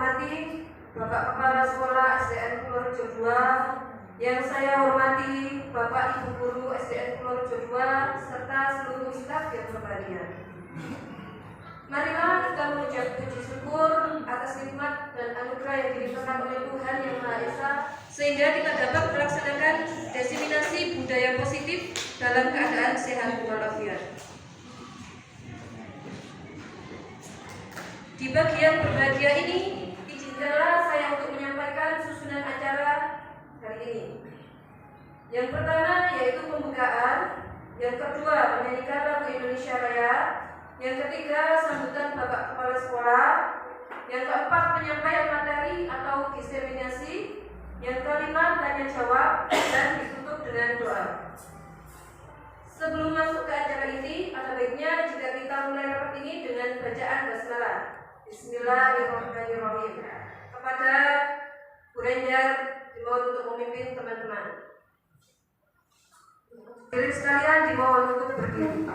hormati Bapak Kepala Sekolah SDN Purworejo 2, yang saya hormati Bapak Ibu Guru SDN Purworejo 2 serta seluruh staf yang berbahagia. Marilah kita mengucap puji syukur atas nikmat dan anugerah yang dilimpahkan oleh Tuhan Yang Maha Esa, sehingga kita dapat melaksanakan diseminasi budaya positif dalam keadaan sehat walafiat. Di bagian berbahagia ini, izinkanlah saya untuk menyampaikan susunan acara hari ini. Yang pertama yaitu pembukaan, yang kedua menyanyikan lagu Indonesia Raya, yang ketiga sambutan Bapak Kepala Sekolah, yang keempat penyampaian materi atau diseminasi, yang kelima tanya jawab, dan ditutup dengan doa. Sebelum masuk ke acara ini, ada baiknya jika kita mulai rapat ini dengan bacaan basmalah. Bismillahirrahmanirrahim. Kepada Bu Renjar dimohon untuk memimpin teman-teman. Hadirin sekalian dimohon untuk berdiri.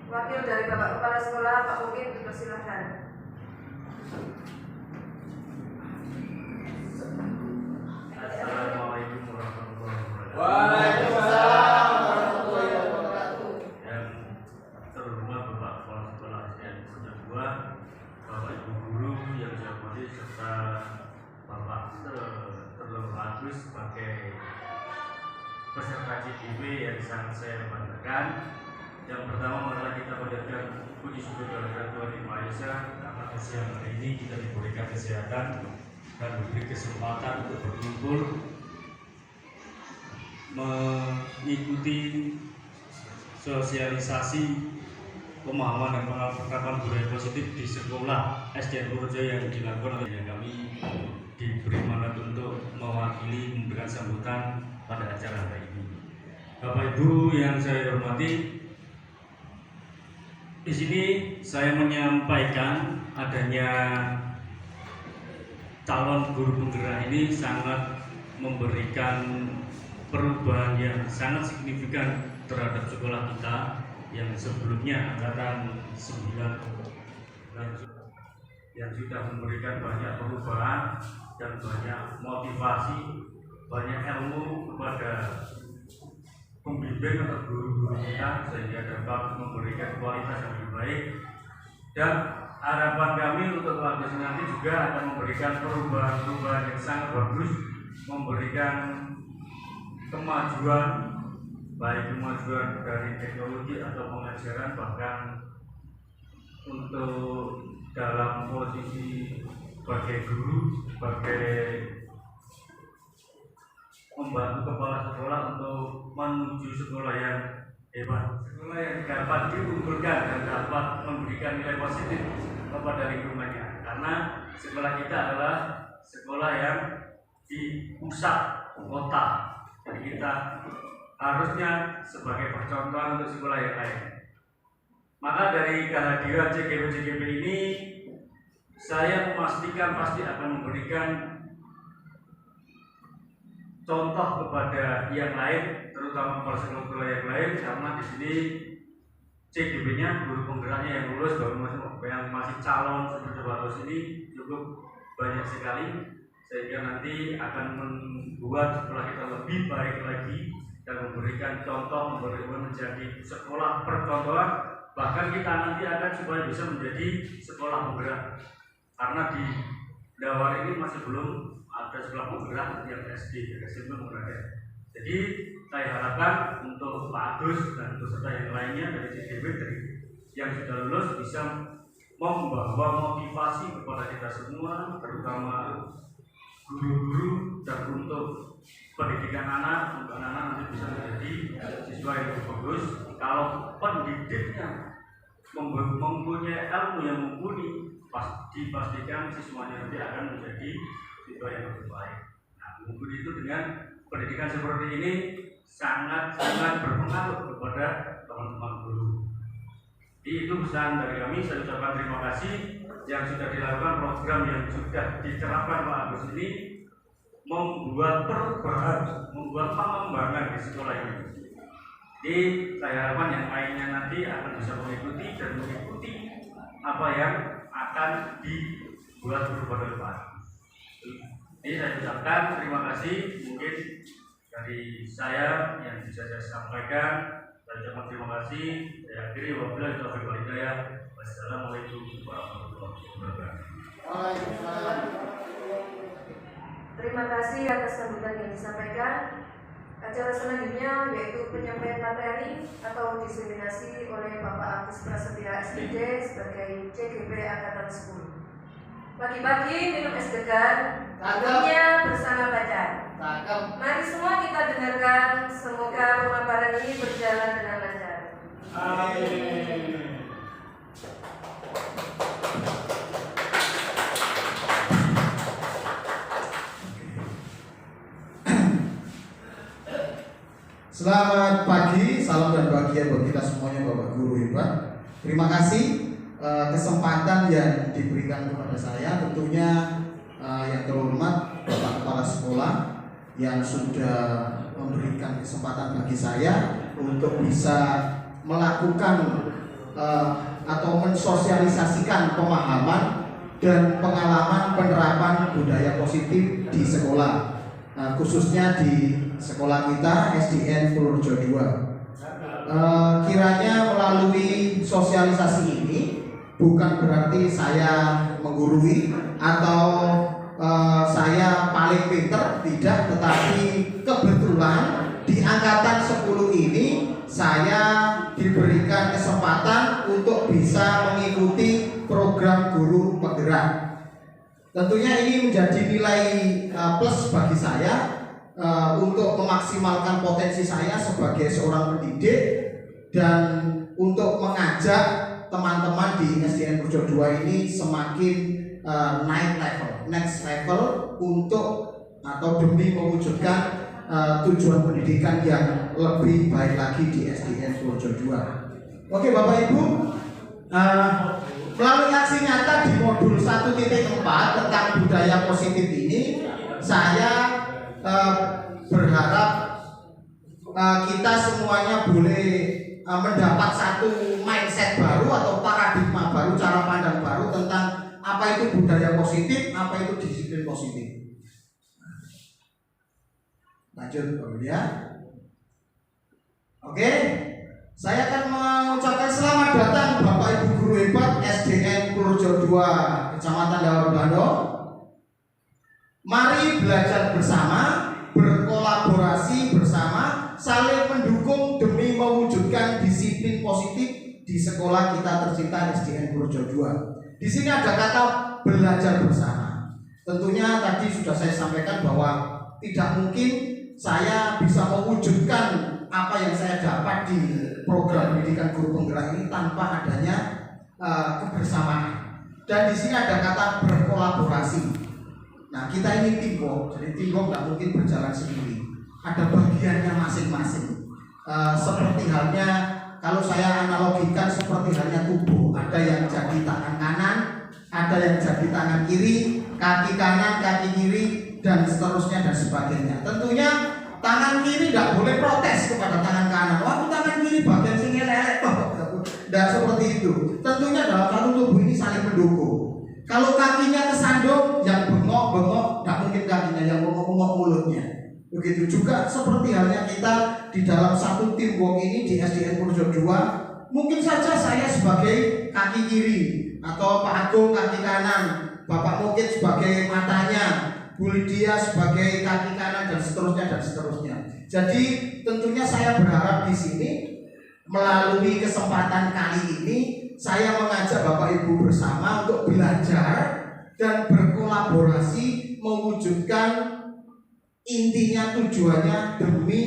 Wakil dari Bapak Kepala Sekolah, Pak Mungkin, dipersilahkan. Assalamualaikum warahmatullahi wabarakatuh. Waalaikumsalam warahmatullahi wabarakatuh. Yang terhormat Bapak Kepala Sekolah SDN Purworejo 2, Bapak Ibu Guru yang saya hormati, serta Bapak Terlebih Agus sebagai peserta CDW yang sangat saya banggakan. Yang pertama, marilah kita panjatkan puji syukur kepada Tuhan Yang Maha Esa karena siang hari ini kita diberikan kesehatan dan diberi kesempatan untuk berkumpul mengikuti sosialisasi pemahaman dan penerapan budaya positif di sekolah SDN Purworejo yang dilakukan oleh kami diberi mandat untuk mewakili memberikan sambutan pada acara hari ini. Bapak Ibu yang saya hormati, di sini saya menyampaikan adanya calon guru penggerak ini sangat memberikan perubahan yang sangat signifikan terhadap sekolah kita yang sebelumnya angkatan 9 yang sudah memberikan banyak perubahan dan banyak motivasi, banyak ilmu kepada pembimbing atau guru-guru kita sehingga dapat memberikan kualitas yang lebih baik. Dan harapan kami untuk kelas nanti juga akan memberikan perubahan-perubahan yang sangat bagus, memberikan kemajuan, baik kemajuan dari teknologi atau pengajaran, bahkan untuk dalam posisi sebagai guru, sebagai membantu kepala sekolah untuk menuju sekolah yang hebat, sekolah yang dapat diunggulkan dan dapat memberikan nilai positif kepada lingkungannya. Karena sekolah kita adalah sekolah yang di pusat kota, jadi kita harusnya sebagai percontohan untuk sekolah yang lain. Maka dari kehadiran CGP ini, saya memastikan pasti akan memberikan contoh kepada yang lain, terutama para sekolah yang lain, karena di sini CGP-nya, guru penggeraknya yang lulus, yang masih calon seperti Bapak ini cukup banyak sekali, sehingga nanti akan membuat sekolah kita lebih baik lagi dan memberikan contoh, menjadi sekolah percontohan. Bahkan kita nanti akan supaya bisa menjadi sekolah penggerak, karena di Dawar ini masih belum ada sekolah penggerak yang SD, SMP penggerak. Jadi saya harapkan untuk Pak Agus dan peserta yang lainnya dari CGP yang sudah lulus bisa membawa motivasi kepada kita semua, terutama guru-guru, dan untuk pendidikan anak, untuk anak-anak nanti bisa menjadi siswa yang lebih bagus. Kalau pendidiknya mempunyai ilmu yang mumpuni, dipastikan siswanya nanti akan menjadi siswa yang lebih baik. Nah, mumpuni itu dengan pendidikan seperti ini sangat berpengaruh kepada teman-teman guru. Jadi itu pesan dari kami. Saya ucapkan terima kasih yang sudah dilakukan, program yang sudah diterapkan Pak Agus ini membuat perubahan, membuat pengembangan di sekolah ini. Jadi saya harapkan yang lainnya nanti akan bisa mengikuti apa yang akan dibuat berubah oleh Pak Agus. Jadi saya ucapkan terima kasih. Mungkin dari saya yang bisa saya sampaikan, saya ucapkan terima kasih. Saya akhiri, wabillahi taufiq wal hidayah. Wassalamualaikum warahmatullahi wabarakatuh. Waalaikumsalam. Terima kasih atas sambutan yang disampaikan. Acara selanjutnya yaitu penyampaian materi atau diseminasi oleh Bapak Agus Prasetya SPJ sebagai CGP Angkatan 10. Pagi-pagi minum es degan, minumnya bersama baca. Mari semua kita dengarkan, semoga pemaparan ini berjalan dengan lancar. Amin. Selamat pagi, salam dan bahagia buat kita semuanya Bapak Guru hebat. Terima kasih kesempatan yang diberikan kepada saya. Tentunya yang terhormat Bapak Kepala Sekolah yang sudah memberikan kesempatan bagi saya untuk bisa melakukan atau mensosialisasikan pemahaman dan pengalaman penerapan budaya positif di sekolah. Khususnya di sekolah kita SDN Purworejo 2. Kiranya melalui sosialisasi ini bukan berarti saya menggurui atau saya paling pinter, tidak, tetapi kebetulan di angkatan 10 ini saya diberikan kesempatan untuk bisa mengikuti program guru penggerak. Tentunya ini menjadi nilai plus bagi saya untuk memaksimalkan potensi saya sebagai seorang pendidik dan untuk mengajak teman-teman di SDN Purworejo 2 ini semakin naik level, next level untuk atau demi mewujudkan tujuan pendidikan yang lebih baik lagi di SDN Purworejo 2. Oke Bapak Ibu, melalui aksi nyata di modul 1.4 tentang budaya positif ini, saya berharap kita semuanya boleh mendapat satu mindset baru atau paradigma baru, cara pandang baru tentang apa itu budaya positif, apa itu disiplin positif. Lanjut Bapak ya. Oke, saya akan mengucapkan selamat datang Bapak Ibu guru hebat SDN Purworejo 2 Kecamatan Dawar Bando. Mari belajar bersama, berkolaborasi bersama, saling mendukung demi mewujudkan disiplin positif di sekolah kita tercinta SDN Purworejo 2. Di sini ada kata belajar bersama. Tentunya tadi sudah saya sampaikan bahwa tidak mungkin saya bisa mewujudkan apa yang saya dapat di program pendidikan guru penggerak ini tanpa adanya kebersamaan. Dan di sini ada kata berkolaborasi. Nah, kita ini teamwork, jadi teamwork tidak mungkin berjalan sendiri. Ada bagiannya masing-masing. Seperti halnya kalau saya analogikan seperti halnya tubuh, ada yang jadi tangan kanan, ada yang jadi tangan kiri, kaki kanan, kaki kiri, dan seterusnya dan sebagainya. Tentunya tangan kiri tidak boleh protes kepada tangan kanan. Waktu tangan kiri bagian sini elek kok. Dan seperti itu. Tentunya dalam satu tubuh ini saling mendukung. Kalau kakinya kesandung, yang bengok-bengok, tidak mungkin kakinya, yang bengok-bengok mulutnya. Begitu juga seperti halnya kita di dalam satu teamwork ini di SDN Purjo 2. Mungkin saja saya sebagai kaki kiri, atau Pak Agung kaki kanan, Bapak Mukit sebagai matanya, Bu Lydia sebagai kaki kanan, dan seterusnya dan seterusnya. Jadi tentunya saya berharap di sini melalui kesempatan kali ini saya mengajak Bapak Ibu bersama untuk belajar dan berkolaborasi mewujudkan intinya tujuannya demi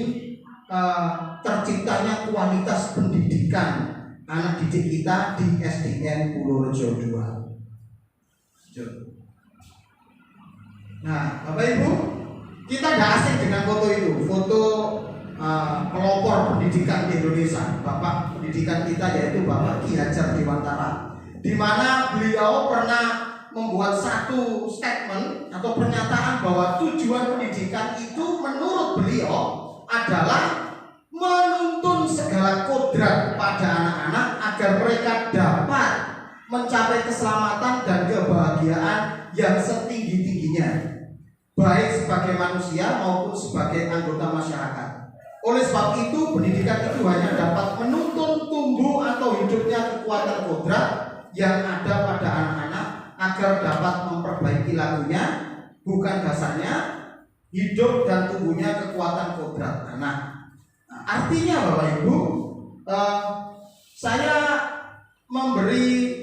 terciptanya kualitas pendidikan anak didik kita di SDN Purworejo 2. Nah, Bapak Ibu, kita tidak asing dengan foto itu, foto pelopor pendidikan di Indonesia, Bapak pendidikan kita yaitu Bapak Ki Hajar Dewantara, di mana beliau pernah membuat satu statement atau pernyataan bahwa tujuan pendidikan itu menurut beliau adalah menuntun segala kodrat pada anak-anak agar mereka dapat mencapai keselamatan dan kebahagiaan yang setinggi-tingginya, baik sebagai manusia maupun sebagai anggota masyarakat. Oleh sebab itu, pendidikan itu hanya dapat menuntun tumbuh atau hidupnya kekuatan kodrat yang ada pada anak-anak agar dapat memperbaiki lakunya, bukan dasarnya hidup dan tumbuhnya kekuatan kodrat anak. Nah, artinya Bapak Ibu, saya memberi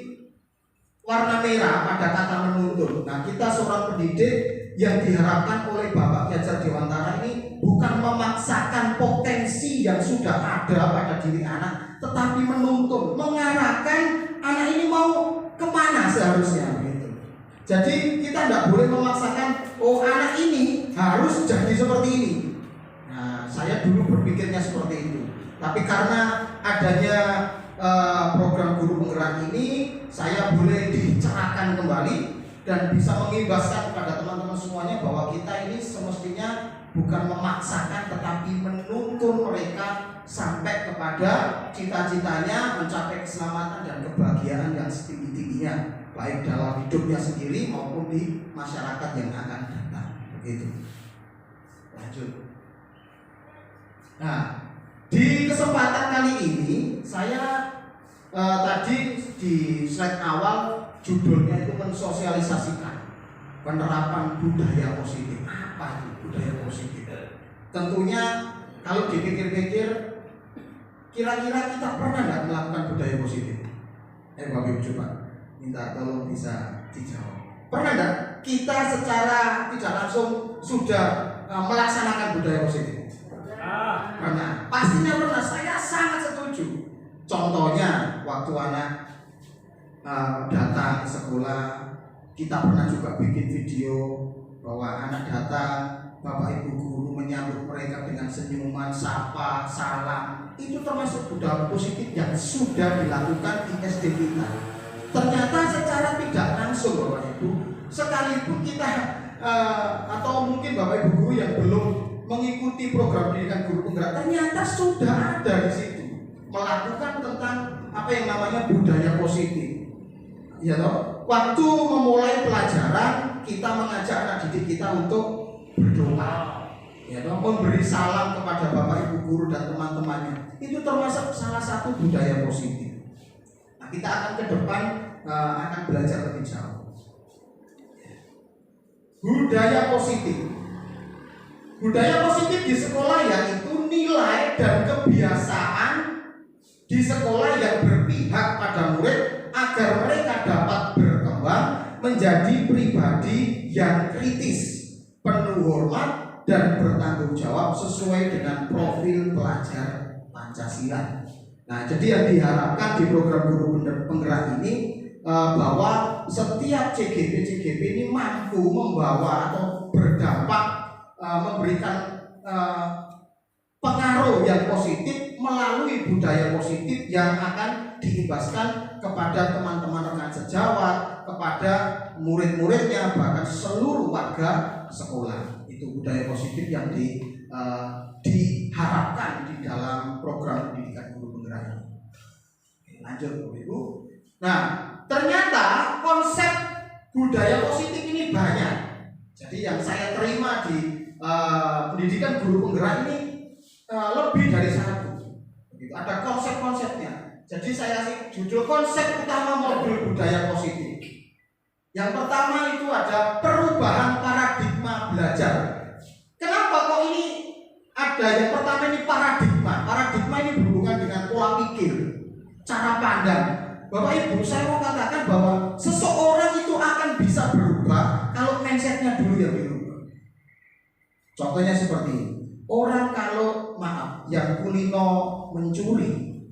warna merah pada kata menuntun. Nah, kita seorang pendidik yang diharapkan oleh Bapak Ki Hajar Dewantara ini bukan memaksakan potensi yang sudah ada pada diri anak, tetapi menuntun, mengarahkan anak ini mau kemana seharusnya gitu. Jadi kita tidak boleh memaksakan, oh anak ini harus jadi seperti ini. Nah, saya dulu berpikirnya seperti itu. Tapi karena adanya program guru penggerak ini, saya boleh dicerahkan kembali dan bisa mengimbaskan kepada teman-teman semuanya bahwa kita ini semestinya bukan memaksakan tetapi menuntun mereka sampai kepada cita-citanya mencapai keselamatan dan kebahagiaan yang setinggi-tingginya, baik dalam hidupnya sendiri maupun di masyarakat yang akan datang. Begitu. Lanjut. Nah, di kesempatan kali ini saya tadi di slide awal judulnya itu mensosialisasikan penerapan budaya positif. Apa itu budaya positif? Tentunya kalau dipikir-pikir, kira-kira kita pernah nggak melakukan budaya positif? Bapak Ibu coba minta tolong bisa dijawab. Pernah nggak kita secara tidak langsung sudah melaksanakan budaya positif? Pernah. Pastinya pernah. Saya sangat setuju. Contohnya waktu anak datang ke sekolah, kita pernah juga bikin video bahwa anak datang, Bapak Ibu guru menyambut mereka dengan senyuman, sapa, salam. Itu termasuk budaya positif yang sudah dilakukan di SD kita. Ternyata secara tidak langsung Bapak Ibu, sekalipun kita atau mungkin Bapak Ibu guru yang belum mengikuti program pendidikan guru penggerak, ternyata sudah ada di situ melakukan tentang apa yang namanya budaya positif. Ya toh, waktu memulai pelajaran kita mengajak anak didik kita untuk berdoa, ya toh, memberi salam kepada Bapak Ibu guru dan teman-temannya. Itu termasuk salah satu budaya positif. Nah, kita akan ke depan akan belajar lebih jauh. Budaya positif. Budaya positif di sekolah yaitu nilai dan kebiasaan di sekolah yang berpihak pada murid agar mereka dapat berkembang menjadi pribadi yang kritis, penuh hormat dan bertanggung jawab sesuai dengan profil pelajar Pancasila. Nah, jadi yang diharapkan di program guru penggerak ini bahwa setiap CGP ini mampu membawa atau berdampak memberikan pengaruh yang positif melalui budaya positif yang akan diimbaskan kepada teman-teman rekan sejawat, kepada murid-muridnya, bahkan seluruh warga sekolah. Itu budaya positif yang diharapkan di dalam program pendidikan guru penggerak ini. Lanjut Bapak Ibu. Nah, ternyata konsep budaya positif ini banyak. Jadi yang saya terima di pendidikan guru penggerak ini lebih dari satu. Begitu. Ada konsep-konsepnya. Jadi saya kasih judul konsep utama modul budaya positif. Yang pertama itu ada perubahan paradigma belajar. Kenapa kok ini ada yang pertama ini paradigma? Paradigma ini berhubungan dengan pola pikir, cara pandang. Bapak Ibu, saya mau katakan bahwa seseorang itu akan bisa berubah kalau mindsetnya dulu yang dirubah. Contohnya seperti ini. Orang kalau yang kulino mencuri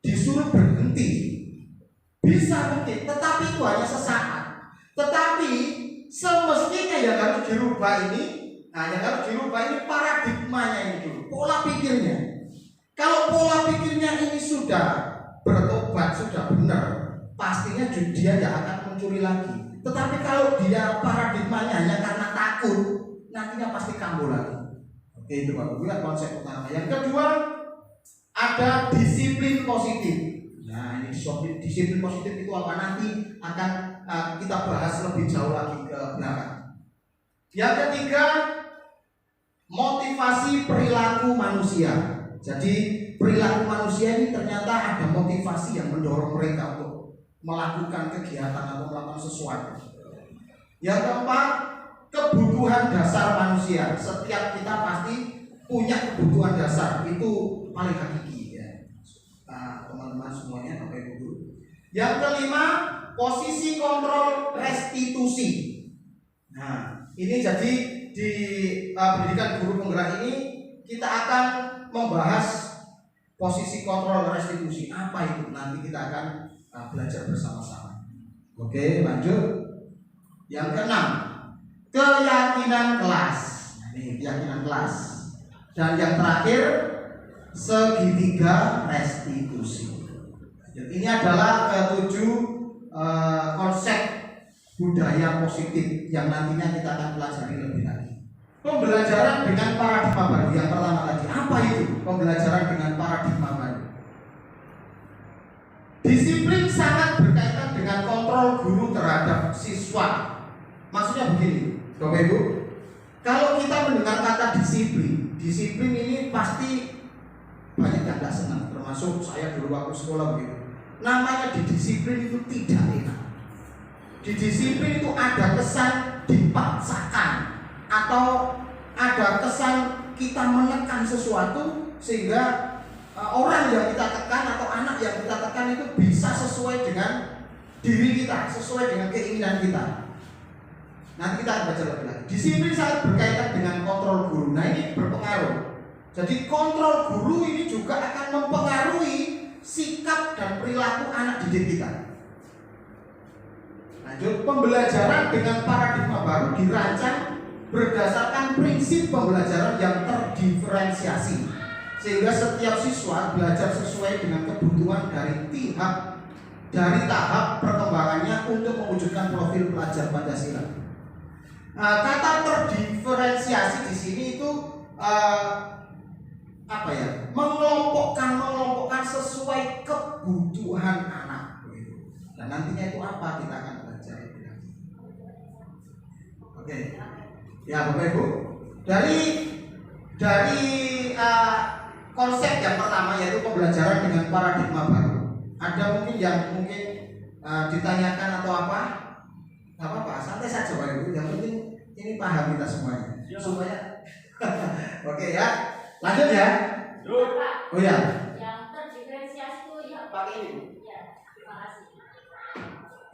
disuruh berhenti, bisa berhenti, tetapi itu hanya sesaat. Tetapi semestinya yang harus dirubah ini, paradigmanya ini dulu, pola pikirnya. Kalau pola pikirnya ini sudah bertobat, sudah benar, pastinya dia tidak akan mencuri lagi. Tetapi kalau dia paradigmanya hanya karena takut, nantinya pasti kambuh lagi. Oke, itu Bapak Ibu, konsep utama. Yang kedua, ada disiplin positif. Nah, ini disiplin positif itu apa? Nanti akan kita bahas lebih jauh lagi ke belakang. Yang ketiga, motivasi perilaku manusia. Jadi perilaku manusia ini ternyata ada motivasi yang mendorong mereka untuk melakukan kegiatan atau melakukan sesuatu. Yang keempat, kebutuhan dasar manusia. Setiap kita pasti punya kebutuhan dasar, itu paling hakiki ya. Teman-teman semuanya, Bapak Ibu. Yang kelima, posisi kontrol restitusi. Nah, ini jadi di pendidikan guru penggerak ini kita akan membahas posisi kontrol restitusi. Apa itu? Nanti kita akan belajar bersama-sama. Oke, lanjut. Yang keenam, keyakinan kelas. Nah, ini keyakinan kelas. Dan yang terakhir, segitiga restitusi. Jadi ini adalah ketujuh konsep budaya positif yang nantinya kita akan pelajari lebih lagi. Pembelajaran dengan paradigma baru. Yang pertama tadi, apa itu pembelajaran dengan paradigma baru? Disiplin sangat berkaitan dengan kontrol guru terhadap siswa. Maksudnya begini, Bapak Ibu, kalau kita mendengar kata disiplin ini pasti banyak yang tidak senang, termasuk saya dulu waktu sekolah begitu. Namanya didisiplin itu tidak enak. Didisiplin itu ada kesan dipaksakan atau ada kesan kita menekan sesuatu sehingga orang yang kita tekan atau anak yang kita tekan itu bisa sesuai dengan diri kita, sesuai dengan keinginan kita. Nanti kita akan baca lebih lagi. Disiplin sangat berkaitan dengan kontrol guru. Nah, ini berpengaruh. Jadi kontrol guru ini juga akan mempengaruhi sikap dan perilaku anak didik kita. Lanjut, pembelajaran dengan paradigma baru dirancang berdasarkan prinsip pembelajaran yang terdiferensiasi, sehingga setiap siswa belajar sesuai dengan kebutuhan dari tahap perkembangannya untuk mewujudkan profil pelajar Pancasila. Kata terdiferensiasi di sini itu mengelompokkan sesuai kebutuhan anak. Dan nantinya itu apa kita akan belajar lebih lagi. Oke, ya Bapak Ibu, dari konsep yang pertama yaitu pembelajaran dengan paradigma baru. Ada mungkin yang ditanyakan atau apa? Gak apa-apa, santai saja Bapak Ibu. Yang penting ini paham kita semuanya. Supaya oke ya, lanjut ya. Oh ya. Yang terdiferensiasi itu ya Pakai ini. Ya, terima kasih.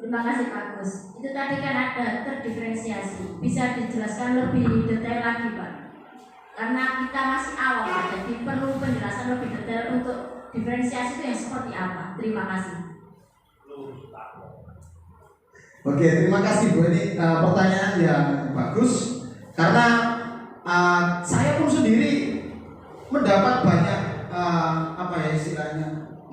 Terima kasih Pak Gus. Itu tadi kan ada terdiferensiasi. Bisa dijelaskan lebih detail lagi Pak? Karena kita masih awal Pak, jadi perlu penjelasan lebih detail untuk diferensiasi itu yang seperti apa. Terima kasih. Oke, terima kasih Bu. Ini pertanyaan yang bagus karena saya pun sendiri mendapat banyak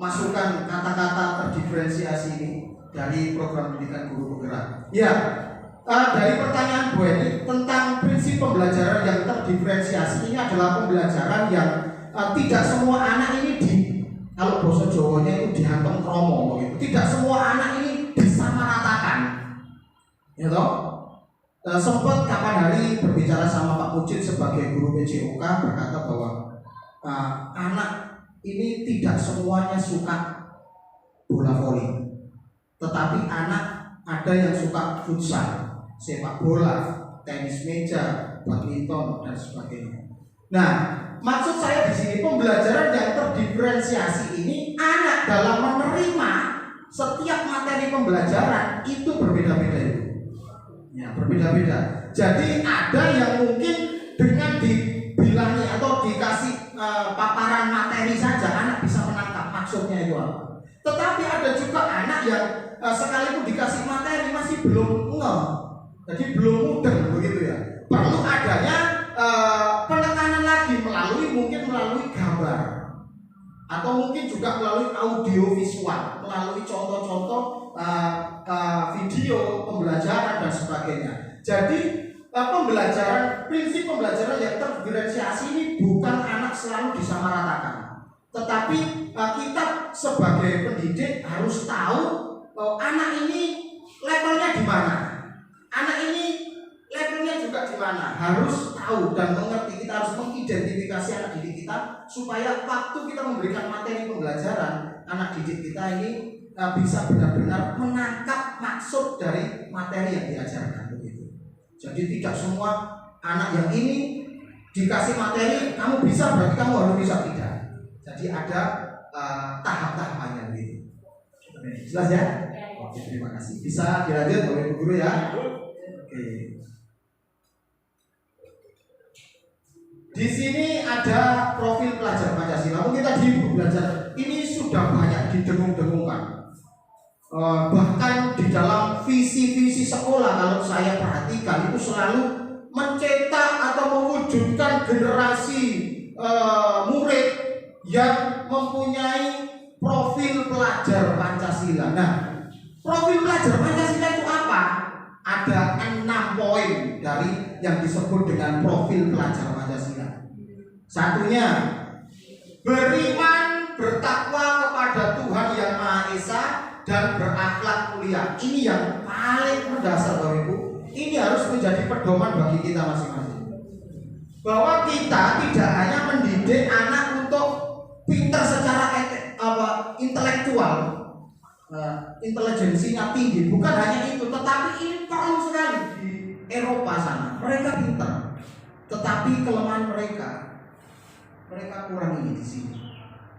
masukan kata-kata terdiferensiasi ini dari program pendidikan guru penggerak. Ya, dari pertanyaan Bu Eni tentang prinsip pembelajaran yang terdiferensiasi ini adalah pembelajaran yang tidak semua anak ini kalau bahasa Jawanya itu dihantam kromo gitu. Tidak semua anak ini disamaratakan. Ya toh? Sempat kapan hari berbicara sama Pak Mujid sebagai guru PJOK berkata bahwa anak ini tidak semuanya suka bola voli, tetapi anak ada yang suka futsal, sepak bola, tenis meja, badminton dan sebagainya. Nah, maksud saya di sini pembelajaran yang terdiferensiasi ini anak dalam menerima setiap materi pembelajaran itu berbeda-beda itu. Ya, berbeda-beda. Jadi ada yang mungkin dengan dibilangi atau dikasih paparan materi saja anak bisa menangkap maksudnya itu apa. Tetapi ada juga anak yang sekalipun dikasih materi masih belum ngeh. Jadi belum mudeng begitu ya. Perlu adanya penekanan lagi melalui gambar atau mungkin juga melalui audio visual, melalui contoh-contoh video pembelajaran dan sebagainya. Jadi prinsip pembelajaran yang terdiferensiasi ini bukan anak selalu disamaratakan, tetapi kita sebagai pendidik harus tahu anak ini levelnya di mana, anak ini levelnya juga di mana, harus tahu dan mengerti. Kita harus mengidentifikasi anak didik kita supaya waktu kita memberikan materi pembelajaran, anak didik kita ini bisa benar-benar menangkap maksud dari materi yang diajarkan begitu. Jadi tidak semua anak yang ini dikasih materi kamu bisa berarti kamu harus bisa, tidak. Jadi ada tahap-tahapannya begitu. Jelas ya? Oke, terima kasih. Bisa dilanjut oleh Bu Guru ya? Oke. Di sini ada profil pelajar Pancasila. Mungkin tadi Ibu belajar ini sudah banyak didengung-dengungkan. Bahkan di dalam visi-visi sekolah kalau saya perhatikan itu selalu mencetak atau mewujudkan generasi murid yang mempunyai profil pelajar Pancasila. Nah, profil pelajar Pancasila itu apa? Ada 6 poin dari yang disebut dengan profil pelajar Pancasila. Satunya, beriman, bertakwa kepada Tuhan Yang Maha Esa dan berakhlak mulia. Ini yang paling mendasar Bapak Ibu. Ini harus menjadi pedoman bagi kita masing-masing. Bahwa kita tidak hanya mendidik anak untuk pintar secara intelektual, intelijensinya tinggi, bukan hanya itu, tetapi ini perlu sekali di Eropa sana. Mereka pintar, tetapi kelemahan mereka kurang ini di sini.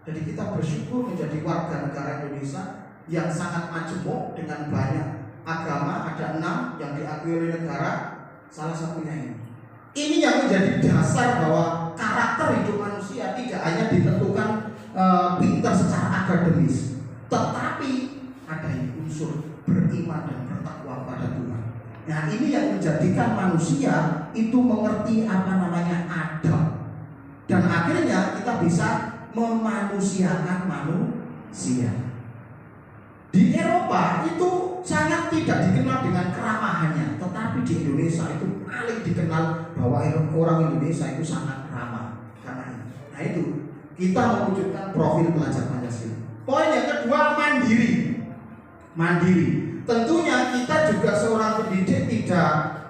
Jadi kita bersyukur menjadi warga negara Indonesia yang sangat majemuk dengan banyak agama, ada 6 yang diakui oleh negara, salah satunya ini. Ini yang menjadi dasar bahwa karakter hidup manusia tidak hanya ditentukan pintar secara akademis, tetapi ada unsur beriman dan bertakwa pada Tuhan. Nah, ini yang menjadikan manusia itu mengerti apa namanya adab, dan akhirnya kita bisa memanusiakan manusia. Di Eropa itu sangat tidak dikenal dengan keramahannya, tetapi di Indonesia itu paling dikenal bahwa orang Indonesia itu sangat ramah karena ini. Nah itu kita mewujudkan profil pelajar Pancasila. Poin yang kedua, mandiri. Tentunya kita juga seorang pendidik tidak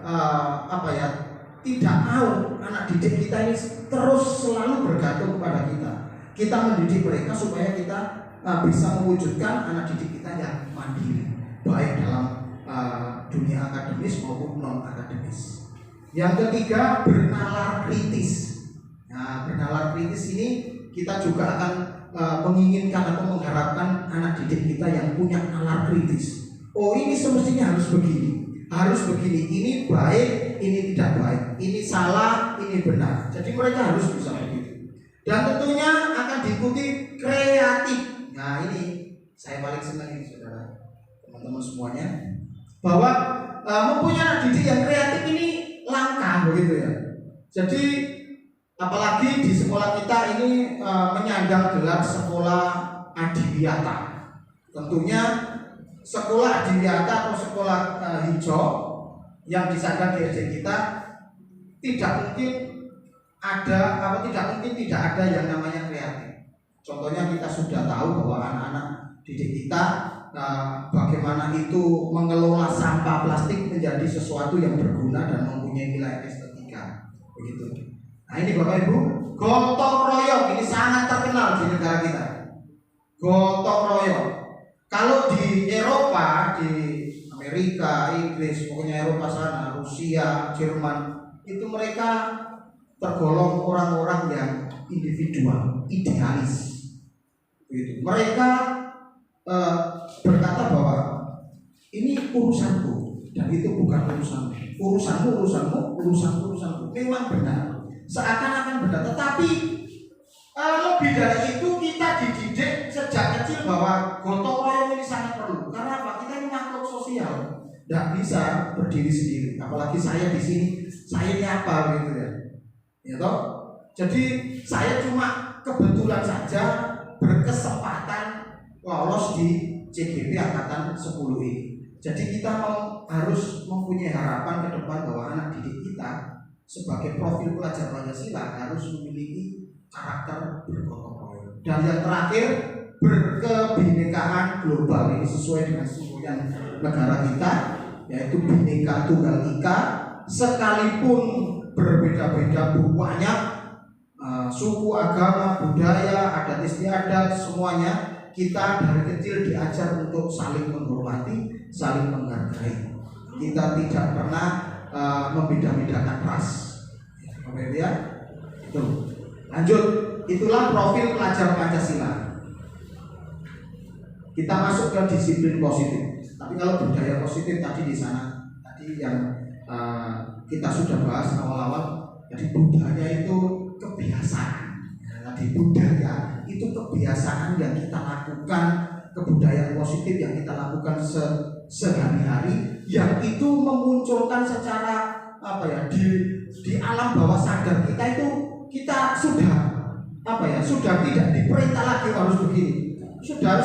mau anak didik kita ini terus selalu bergantung kepada kita. Kita mendidik mereka supaya kita bisa mewujudkan anak didik kita yang mandiri, baik dalam dunia akademis maupun non akademis. Yang ketiga, bernalar kritis. Nah, bernalar kritis ini kita juga akan menginginkan atau mengharapkan anak didik kita yang punya nalar kritis. Oh, ini semestinya harus begini, ini baik, ini tidak baik, ini salah, ini benar. Jadi mereka harus bisa begitu. Dan tentunya akan diikuti kreatif. Nah, ini saya paling senang ini saudara, teman-teman semuanya, bahwa mempunyai anak didik yang kreatif ini langka begitu ya. Jadi apalagi di sekolah kita ini menyandang gelar sekolah adiwiyata. Tentunya sekolah adiwiyata atau sekolah hijau yang disandang di SD kita tidak mungkin tidak ada yang namanya kreatif. Contohnya kita sudah tahu bahwa anak-anak didik kita bagaimana itu mengelola sampah plastik menjadi sesuatu yang berguna dan mempunyai nilai estetika. Begitu. Nah ini Bapak Ibu, gotong royong ini sangat terkenal di negara kita. Gotong royong. Kalau di Eropa, di Amerika, Inggris, pokoknya Eropa sana, Rusia, Jerman, itu mereka tergolong orang-orang yang individual, idealis. Begitu. Mereka berkata bahwa ini urusanku dan itu bukan urusanmu. Urusanmu. Memang benar. Seakan-akan benar, tetapi lebih dari itu kita dididik sejak kecil bahwa gotong royong ini sangat perlu. Karena apa? Kita ini makhluk sosial, tidak bisa berdiri sendiri. Apalagi saya di sini, saya ini apa gitu ya? Ya toh? Jadi saya cuma kebetulan saja berkesempatan lolos di CGP angkatan 10 ini. Jadi kita harus mempunyai harapan ke depan bahwa anak didik kita sebagai profil pelajar Pancasila harus memiliki karakter bergotong royong. Dan yang terakhir, berkebinekaan global. Ini sesuai dengan semboyan negara kita, yaitu Bhinneka Tunggal Ika. Sekalipun berbeda-beda banyak suku, agama, budaya, adat istiadat, semuanya kita dari kecil diajar untuk saling menghormati, saling menghargai. Kita tidak pernah membeda-bedakan ras. Ya, itu. Lanjut, itulah profil pelajar Pancasila. Kita masuk ke disiplin positif. Tapi kalau budaya positif tadi di sana, tadi yang kita sudah bahas awal-awal. Jadi budaya itu kebiasaan. Tadi budaya itu kebiasaan yang kita lakukan, kebudayaan positif yang kita lakukan sehari-hari, yang itu memunculkan secara di alam bawah sadar kita itu kita sudah tidak diperintah lagi harus begini. Sudah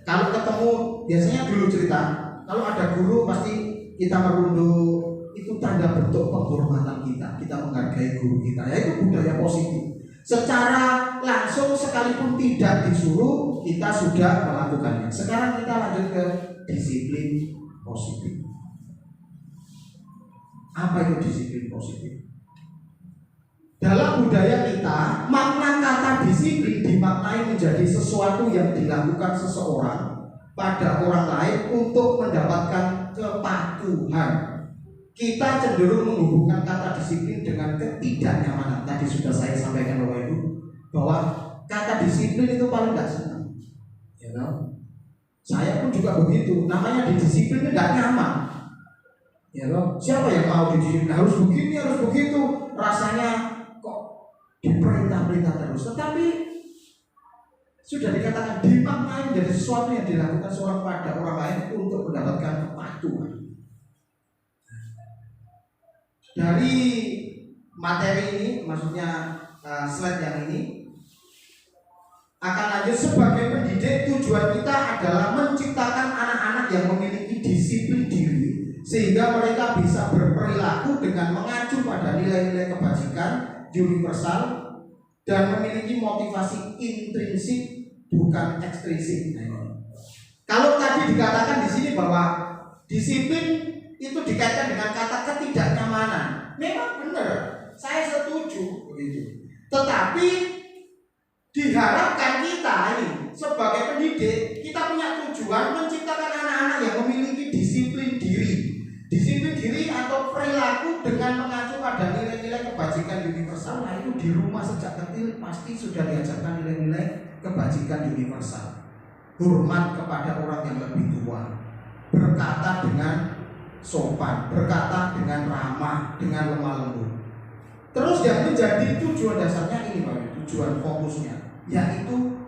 kalau ketemu biasanya dulu cerita kalau ada guru pasti kita merunduk, itu tanda bentuk penghormatan kita menghargai guru kita. Ya itu budaya positif. Secara langsung sekalipun tidak disuruh kita sudah melakukannya. Sekarang kita lanjut ke disiplin positif. Apa itu disiplin positif? Dalam budaya kita, makna kata disiplin dimaknai menjadi sesuatu yang dilakukan seseorang pada orang lain untuk mendapatkan kepatuhan. Kita cenderung menghubungkan kata disiplin dengan ketidaknyamanan. Tadi sudah saya sampaikan Bapak Ibu bahwa kata disiplin itu paling tidak senang. Ya know? Saya pun juga begitu. Namanya disiplin tidak nyaman. Ya know? Siapa yang mau disiplin? Harus begini, harus begitu. Rasanya kok diperintah-perintah terus. Tetapi sudah dikatakan dimaknai menjadi sesuatu yang dilakukan seorang pada orang lain untuk mendapatkan kepatuhan. Dari materi ini, maksudnya slide yang ini akan lanjut. Sebagai pendidik, tujuan kita adalah menciptakan anak-anak yang memiliki disiplin diri sehingga mereka bisa berperilaku dengan mengacu pada nilai-nilai kebajikan universal dan memiliki motivasi intrinsik bukan ekstrinsik. Kalau tadi dikatakan di sini bahwa disiplin itu dikaitkan dengan kata ketidaknyamanan. Memang benar, saya setuju begitu. Tetapi diharapkan kita ini sebagai pendidik, kita punya tujuan menciptakan anak-anak yang memiliki disiplin diri. Disiplin diri atau perilaku dengan mengacu pada nilai-nilai kebajikan universal. Nah itu di rumah sejak kecil pasti sudah diajarkan nilai-nilai kebajikan universal. Hormat kepada orang yang lebih tua, berkata dengan sopan, berkata dengan ramah, dengan lemah lembut. Terus yang menjadi tujuan dasarnya ini Pak, tujuan fokusnya, yaitu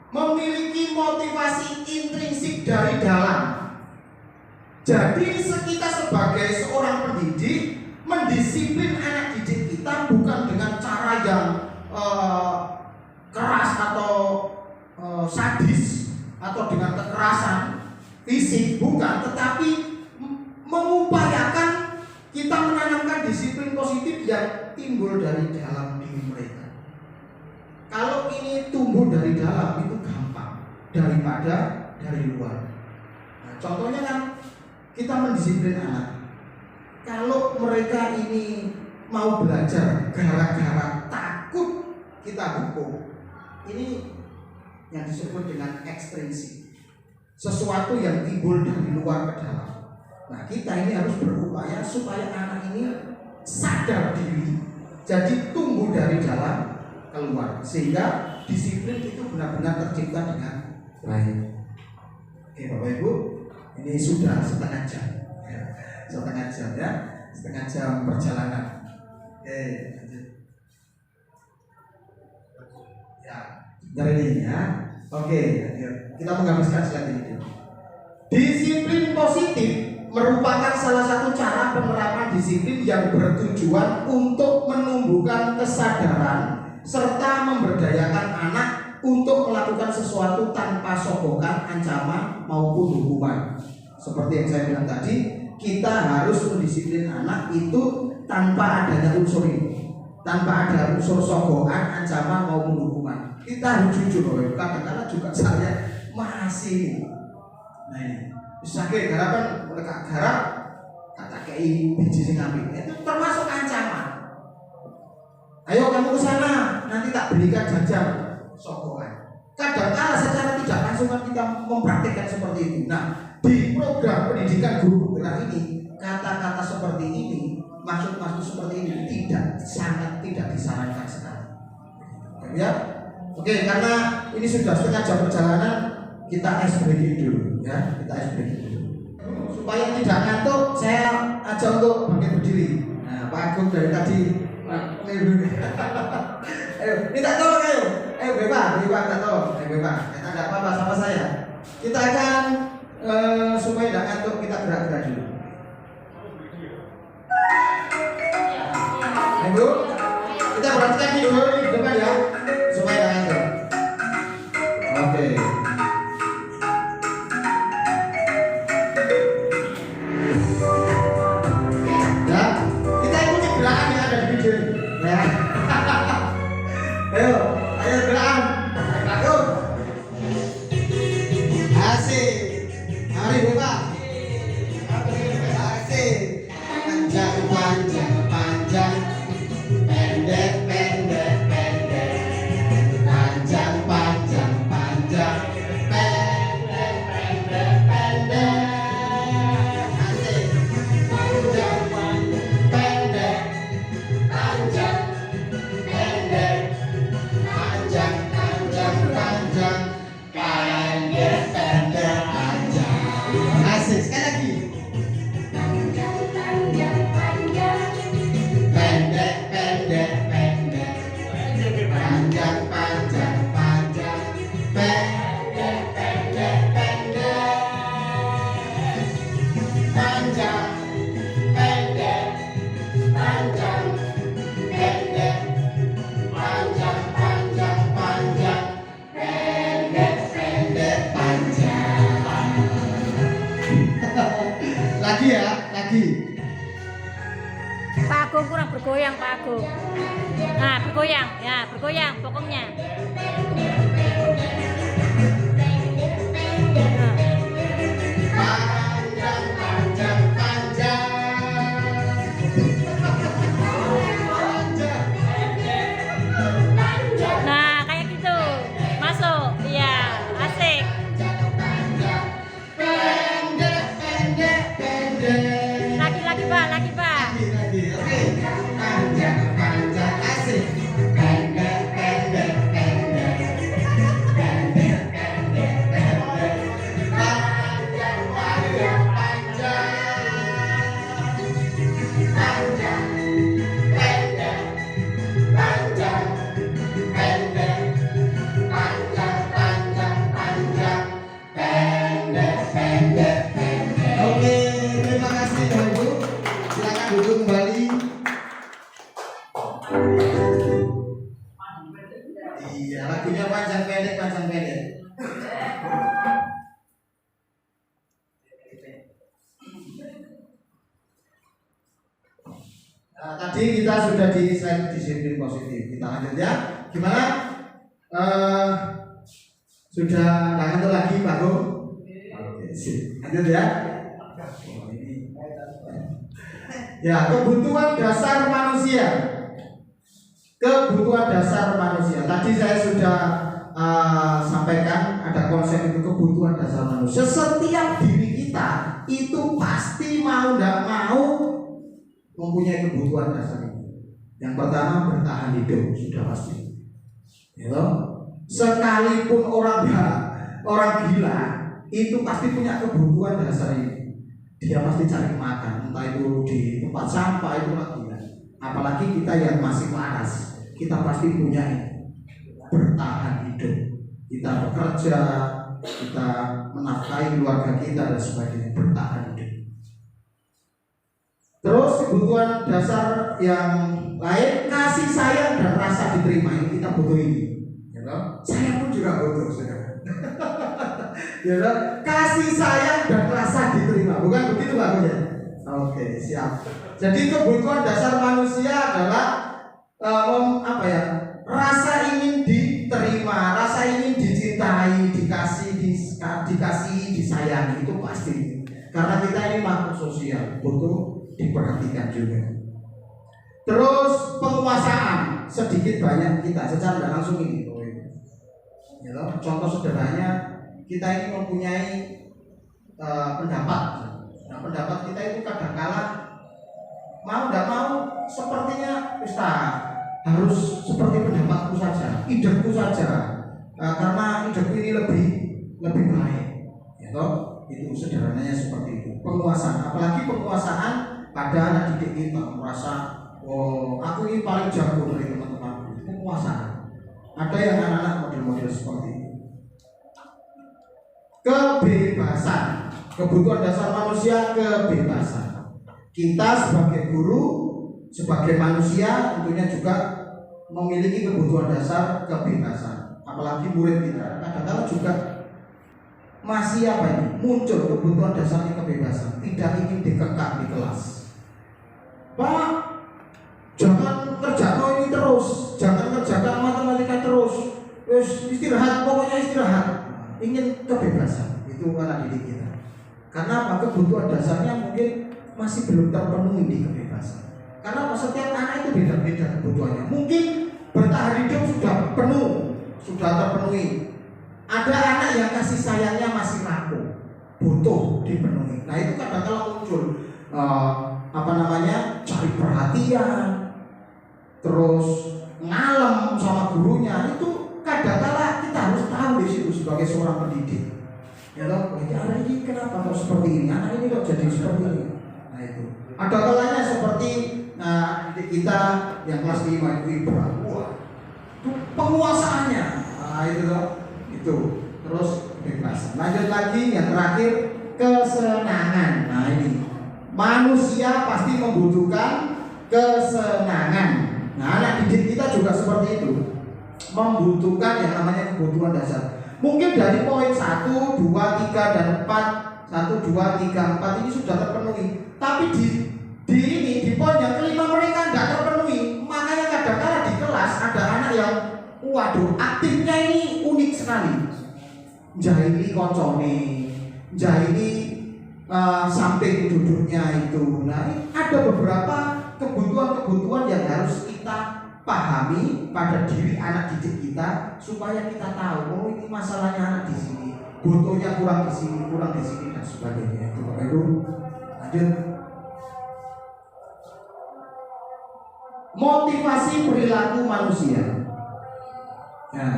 memiliki motivasi intrinsik dari dalam. Jadi kita sebagai seorang pendidik mendisiplin anak didik kita bukan dengan cara yang keras atau sadis, atau dengan kekerasan fisik, bukan, tetapi mengupayakan kita menanamkan disiplin positif yang timbul dari dalam diri mereka. Kalau ini tumbuh dari dalam itu gampang daripada dari luar. Nah, contohnya kan kita mendisiplin anak. Kalau mereka ini mau belajar gara-gara takut kita hukum, ini yang disebut dengan ekstrinsik, sesuatu yang timbul dari luar ke dalam. Nah, kita ini harus berupaya supaya anak ini sadar diri, jadi tumbuh dari dalam keluar, sehingga disiplin itu benar-benar tercipta dengan baik. Oke Bapak Ibu, ini sudah setengah jam ya. Setengah jam perjalanan. Oke, lanjut. Ya, dari ini ya. Oke, kita menghabiskan slide ini. Disiplin positif merupakan salah satu cara penerapan disiplin yang bertujuan untuk menumbuhkan kesadaran serta memberdayakan anak untuk melakukan sesuatu tanpa sogokan, ancaman maupun hukuman. Seperti yang saya bilang tadi, kita harus mendisiplin anak itu tanpa adanya unsur ini, tanpa ada unsur sogokan, ancaman maupun hukuman. Kita harus jujur, kadang-kadang juga saya masih. Nah ini, misalnya garapan mereka garap, kata kei biji sing apik, itu termasuk ancaman. Ayo kamu ke sana, nanti tak berikan jajan, sokongan. Kadang-kala secara tidak langsung kita mempraktikkan seperti itu. Nah, di program pendidikan guru penggerak ini, kata-kata seperti ini, maksud-maksud seperti ini sangat tidak disarankan sekali. Ya, oke, karena ini sudah setengah jam perjalanan, kita ice breaking dulu, ya, kita ice breaking dulu. Supaya tidak ngantuk, saya ajak untuk bangkit berdiri. Nah, Pak Agung dari tadi. Ayo, minta tolong ayo Beba, minta tolong, Beba, kita nggak apa-apa sama saya. Kita akan supaya tidak ngantuk kita gerak-gerak dulu. Ayo, kita perhatikan dulu di depan ya, supaya tidak ngantuk. Oke. Ya, kita ikuti gerakan yang ada di video ini. Ya. Ayo gerakan. Ayo. Asik. Mari Bapak. Asik. Panjang, panjang, panjang. Pendek, pendek, pendek. Panjang, panjang, panjang. Pendek, pendek, pendek. Asik. Panjang, panjang, pendek. Panjang, pendek, panjang, panjang, panjang, pendek, pendek, panjang. Asik, sekali lagi. Panjang, panjang, panjang. Pendek, pendek, pendek. Panjang, panjang, panjang. Pendek, pendek, pendek. Panjang, pendek, panjang, pendek, panjang, panjang, panjang, pendek, pendek, panjang. Lagi ya, lagi. Pak Agung kurang bergoyang, Pak Agung. Nah, bergoyang, ya, bergoyang pokoknya. Nah. Panjang, panjang, panjang. Nah, kayak gitu. Masuk. Iya, asik. Pendek, pendek, pendek. Lagi, Pak, lagi, Pak. Lagi, oke. Panjang, panjang, asik. Pendek, pendek, pendek. Pendek, pendek, pendek. Panjang, panjang, panjang. Panjang, pendek, panjang, pendek. Panjang, panjang, panjang. Pendek, pendek, pendek. Oke, terima kasih Bapak Ibu. Silakan Tadi kita sudah di slide disiplin positif. Kita lanjut ya. Gimana? Sudah nggak ngantuk lagi Pak Go? Oke, sip. Lanjut ya. Ya, kebutuhan dasar manusia. Kebutuhan dasar manusia. Tadi saya sudah sampaikan ada konsep itu kebutuhan dasar manusia. Setiap diri kita itu pasti mau tidak mau mempunyai kebutuhan dasar itu. Yang pertama bertahan hidup sudah pasti. Ya, sekalipun orang gila itu pasti punya kebutuhan dasar ini. Dia pasti cari makan, entah itu di tempat sampah itu lagi. Apalagi kita yang masih waras, kita pasti punya ini. Bertahan hidup, kita bekerja, kita menafkahi keluarga kita dan sebagainya, bertahan hidup. Terus kebutuhan dasar yang lain, kasih sayang dan rasa diterima, ini kita butuh ini. Saya pun juga butuh, saudara. Ya, kasih sayang dan rasa diterima, bukan begitu Pak ya? Oke, siap. Jadi kebutuhan dasar manusia adalah rasa ingin diterima, rasa ingin dicintai, dikasih, disayangi, itu pasti. Karena kita ini makhluk sosial, butuh diperhatikan juga. Terus penguasaan, sedikit banyak kita secara tidak langsung ini. Ya, contoh sederhananya, kita ini mempunyai pendapat. Nah, pendapat kita itu kadang-kala mau tidak mau sepertinya Ustaz harus seperti pendapatku saja, ideku saja, karena ideku ini lebih baik. Ya, itu sederhananya seperti itu. Penguasaan, apalagi penguasaan pada anak didik kita merasa, oh aku ini paling jago dari teman-teman. Penguasaan. Ada yang anak-anak model-model seperti itu. Kebebasan, kebutuhan dasar manusia, kebebasan. Kita sebagai guru, sebagai manusia tentunya juga memiliki kebutuhan dasar kebebasan. Apalagi murid kita, kadang-kadang juga masih muncul kebutuhan dasarnya kebebasan, tidak ingin dikekang di kelas. Pak, jangan kerjakan ini terus, jangan kerjakan matematika terus, istirahat, pokoknya istirahat. Ingin kebebasan, itu anak didik kita. Karena apa? Kebutuhan dasarnya mungkin masih belum terpenuhi di kebebasan. Karena setiap anak itu beda-beda kebutuhannya. Mungkin bertahan hidup sudah penuh, sudah terpenuhi. Ada anak yang kasih sayangnya masih rapuh, butuh dipenuhi. Nah itu kadang-kadang muncul cari perhatian, terus ngalem sama gurunya. Itu kadang-kadang kita harus tahu di situ sebagai seorang pendidik. Ya loh, anak ini kenapa kok seperti ini? Anak ini kok jadi seperti ini? Nah itu. Ada kalanya seperti didik kita yang kelas 5 itu Ibra. Wah, itu penguasaannya. Nah itu loh. Itu. Terus kebebasan. Lanjut lagi yang terakhir, kesenangan. Nah ini. Manusia pasti membutuhkan kesenangan. Nah anak didik kita juga seperti itu. Membutuhkan yang namanya kebutuhan dasar. Mungkin dari poin 1, 2, 3, dan 4 1, 2, 3, 4 ini sudah terpenuhi. Tapi di poin yang kelima mereka tidak terpenuhi. Makanya kadang-kadang di kelas ada anak yang waduh aktifnya ini unik sekali. Jahili koncone, jahili samping duduknya itu. Nah ada beberapa kebutuhan-kebutuhan yang harus kita pahami pada diri anak didik kita supaya kita tahu, oh ini masalahnya anak di sini, butuhnya kurang di sini dan sebagainya. Itu Bapak Ibu. Lanjut. Motivasi perilaku manusia. Nah,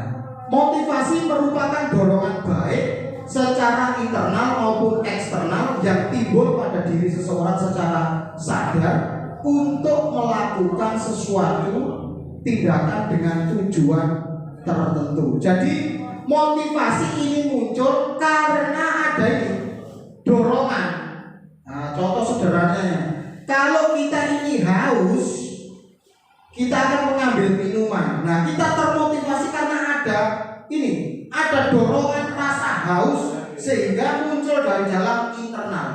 motivasi merupakan dorongan baik secara internal maupun eksternal yang timbul pada diri seseorang secara sadar untuk melakukan sesuatu tindakan dengan tujuan tertentu. Jadi motivasi ini muncul karena ada ini dorongan. Nah, contoh sederhananya, kalau kita ini haus, kita akan mengambil minuman. Nah, kita termotivasi karena ada dorongan rasa haus sehingga muncul dari dalam internal.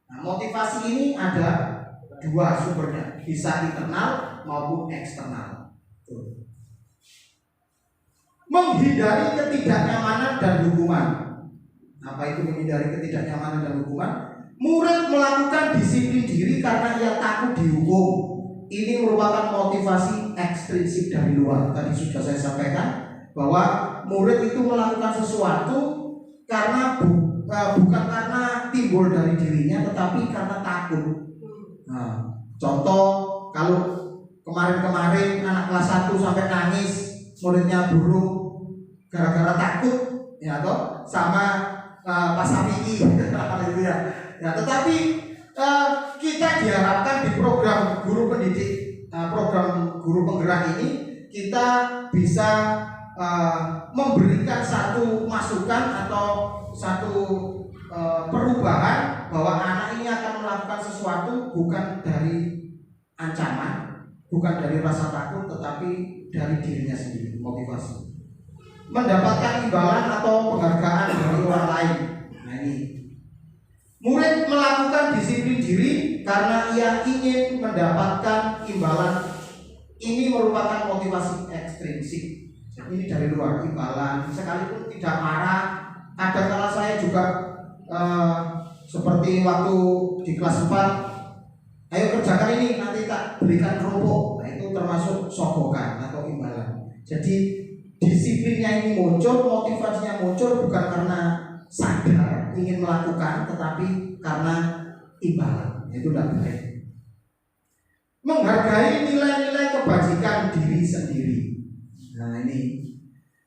Nah, motivasi ini ada dua sumbernya. bisa internal maupun eksternal. Menghindari ketidaknyamanan dan hukuman. Apa itu menghindari ketidaknyamanan dan hukuman? Murid melakukan disiplin diri karena ia takut dihukum. Ini merupakan motivasi ekstrinsik dari luar. Tadi sudah saya sampaikan bahwa murid itu melakukan sesuatu karena bukan karena timbul dari dirinya, tetapi karena takut. Nah, contoh kalau kemarin-kemarin anak kelas 1 sampai nangis, muridnya burung gara-gara takut, ya toh, sama Pak Safi'i gitu ya. Ya, tetapi kita diharapkan di program guru pendidik, program guru penggerak ini kita bisa memberikan satu masukan atau satu perubahan bahwa anak ini akan melakukan sesuatu bukan dari ancaman, bukan dari rasa takut, tetapi dari dirinya sendiri, motivasi. Mendapatkan imbalan atau penghargaan dari orang lain. Nah ini, murid melakukan disiplin diri karena ia ingin mendapatkan imbalan. Ini merupakan motivasi ekstrinsik. Ini dari luar, imbalan. Sekalipun tidak marah. Kadang-kala saya juga seperti waktu di kelas 4, ayo kerjakan ini, nanti tak berikan kerupuk. Nah itu termasuk sogokan atau imbalan. Jadi disiplinnya ini muncul, motivasinya muncul bukan karena sadar ingin melakukan, tetapi karena imbalan. Itu tidak baik. Menghargai nilai-nilai kebajikan diri sendiri. Nah ini,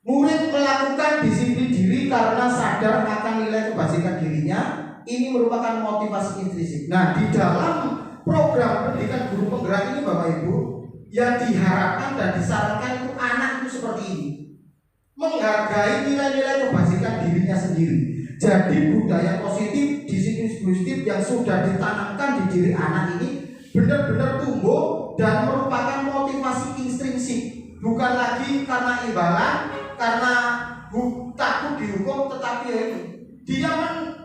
murid melakukan disiplin diri karena sadar akan nilai kebajikan dirinya. Ini merupakan motivasi intrinsik. Nah di dalam program pendidikan guru penggerak ini Bapak Ibu, yang diharapkan dan disarankan itu anak itu seperti ini, menghargai nilai-nilai kebajikan dirinya sendiri. Jadi budaya positif, disiplin positif yang sudah ditanamkan di diri anak ini benar-benar tumbuh dan merupakan motivasi intrinsik, bukan lagi karena imbalan, karena takut dihukum, tetapi dia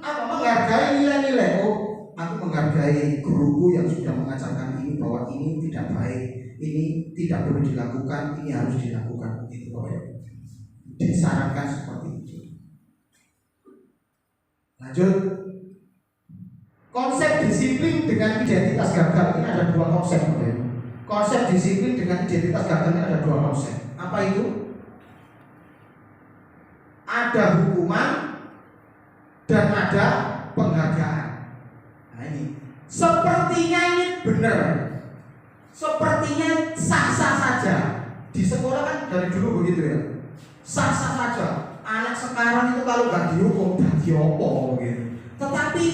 menghargai nilai-nilai. Oh, aku menghargai guruku yang sudah mengajarkan ini, bahwa ini tidak baik, ini tidak perlu dilakukan, ini harus dilakukan. Itu disarankan seperti itu. Lanjut, konsep disiplin dengan identitas gagal ini ada dua konsep. Konsep disiplin dengan identitas gagal ini ada dua konsep. Apa itu? Ada hukuman dan ada penghargaan. Nah ini, sepertinya ini benar, sepertinya sah-sah saja. Di sekolah kan dari dulu begitu ya, sah-sah saja. Anak sekarang itu kalau nggak dihukum jadi opo gitu. Tetapi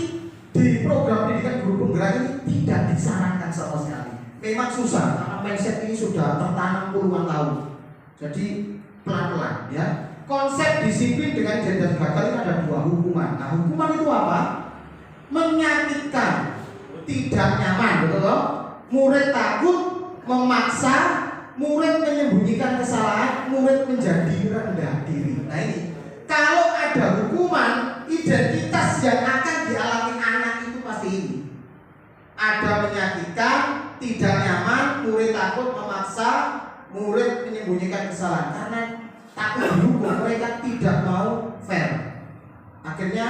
di program pendidikan guru penggerak ini tidak disarankan sama sekali. Memang susah karena mindset ini sudah tertanam puluhan tahun. Jadi pelan-pelan ya. Konsep disiplin dengan identitas gagal ini ada dua hukuman. Nah hukuman itu apa? Menyakitkan, tidak nyaman, betul loh. Murid takut, memaksa, murid menyembunyikan kesalahan, murid menjadi rendah diri. Nah ini, kalau ada hukuman, identitas yang akan dialami anak itu pasti ini. Ada menyakitkan, tidak nyaman, murid takut, memaksa, murid menyembunyikan kesalahan. Karena takut dihukum, mereka tidak mau fair. Akhirnya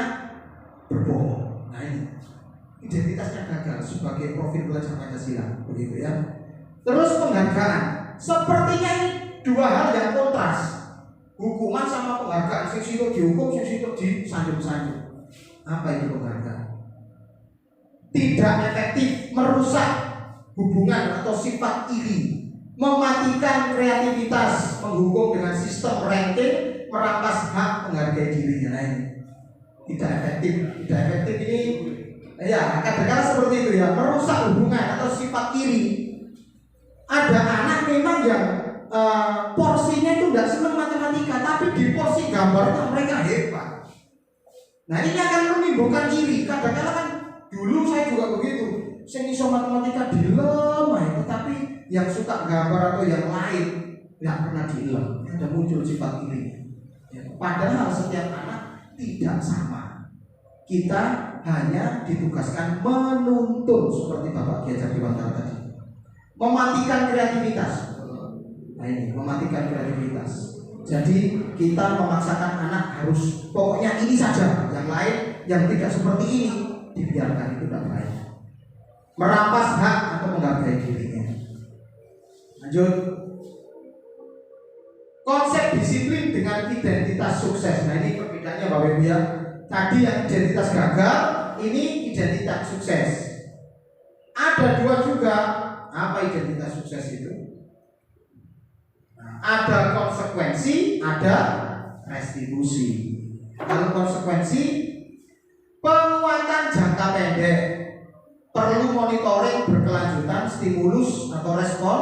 berbohong. Nah ini, identitasnya gagal sebagai profil pelajar Pancasila, begitu ya. Terus penghargaan, sepertinya ini dua hal yang kontras. Hukuman sama penghargaan, sing situ dihukum, sing situ disanjung-sanjung. Apa itu penghargaan? Tidak efektif, merusak hubungan atau sifat iri, mematikan kreativitas, menghukum dengan sistem ranking, merampas hak menghargai dirinya. Nah ini tidak efektif. Tidak efektif ini ya kadang-kadang seperti itu ya, merusak hubungan atau sifat iri. Ada anak memang yang porsinya itu tidak senang matematika, tapi di porsi gambar mereka hebat. Nah ini akan menimbulkan iri. Kadang-kadang kan dulu saya juga begitu, saya iso matematika dilem, tetapi yang suka gambar atau yang lain nggak pernah dilem. Ada muncul sifat iri. Ya, padahal setiap anak tidak sama. Kita hanya ditugaskan menuntun seperti Bapak Kiai Jati Wantara tadi. mematikan kreativitas. Nah ini mematikan kreativitas. Jadi kita memaksakan anak harus pokoknya ini saja, yang lain yang tidak seperti ini dibiarkan, itu tidak baik. Merampas hak atau menghargai dirinya. Lanjut. Konsep disiplin dengan identitas sukses. Nah ini perbedaannya Bapak Ibu ya. Tadi yang identitas gagal, ini identitas sukses. Ada dua juga. Apa identitas sukses itu? Nah, ada konsekuensi, ada restitusi. Kalau konsekuensi, penguatan jangka pendek, perlu monitoring berkelanjutan, stimulus atau respon.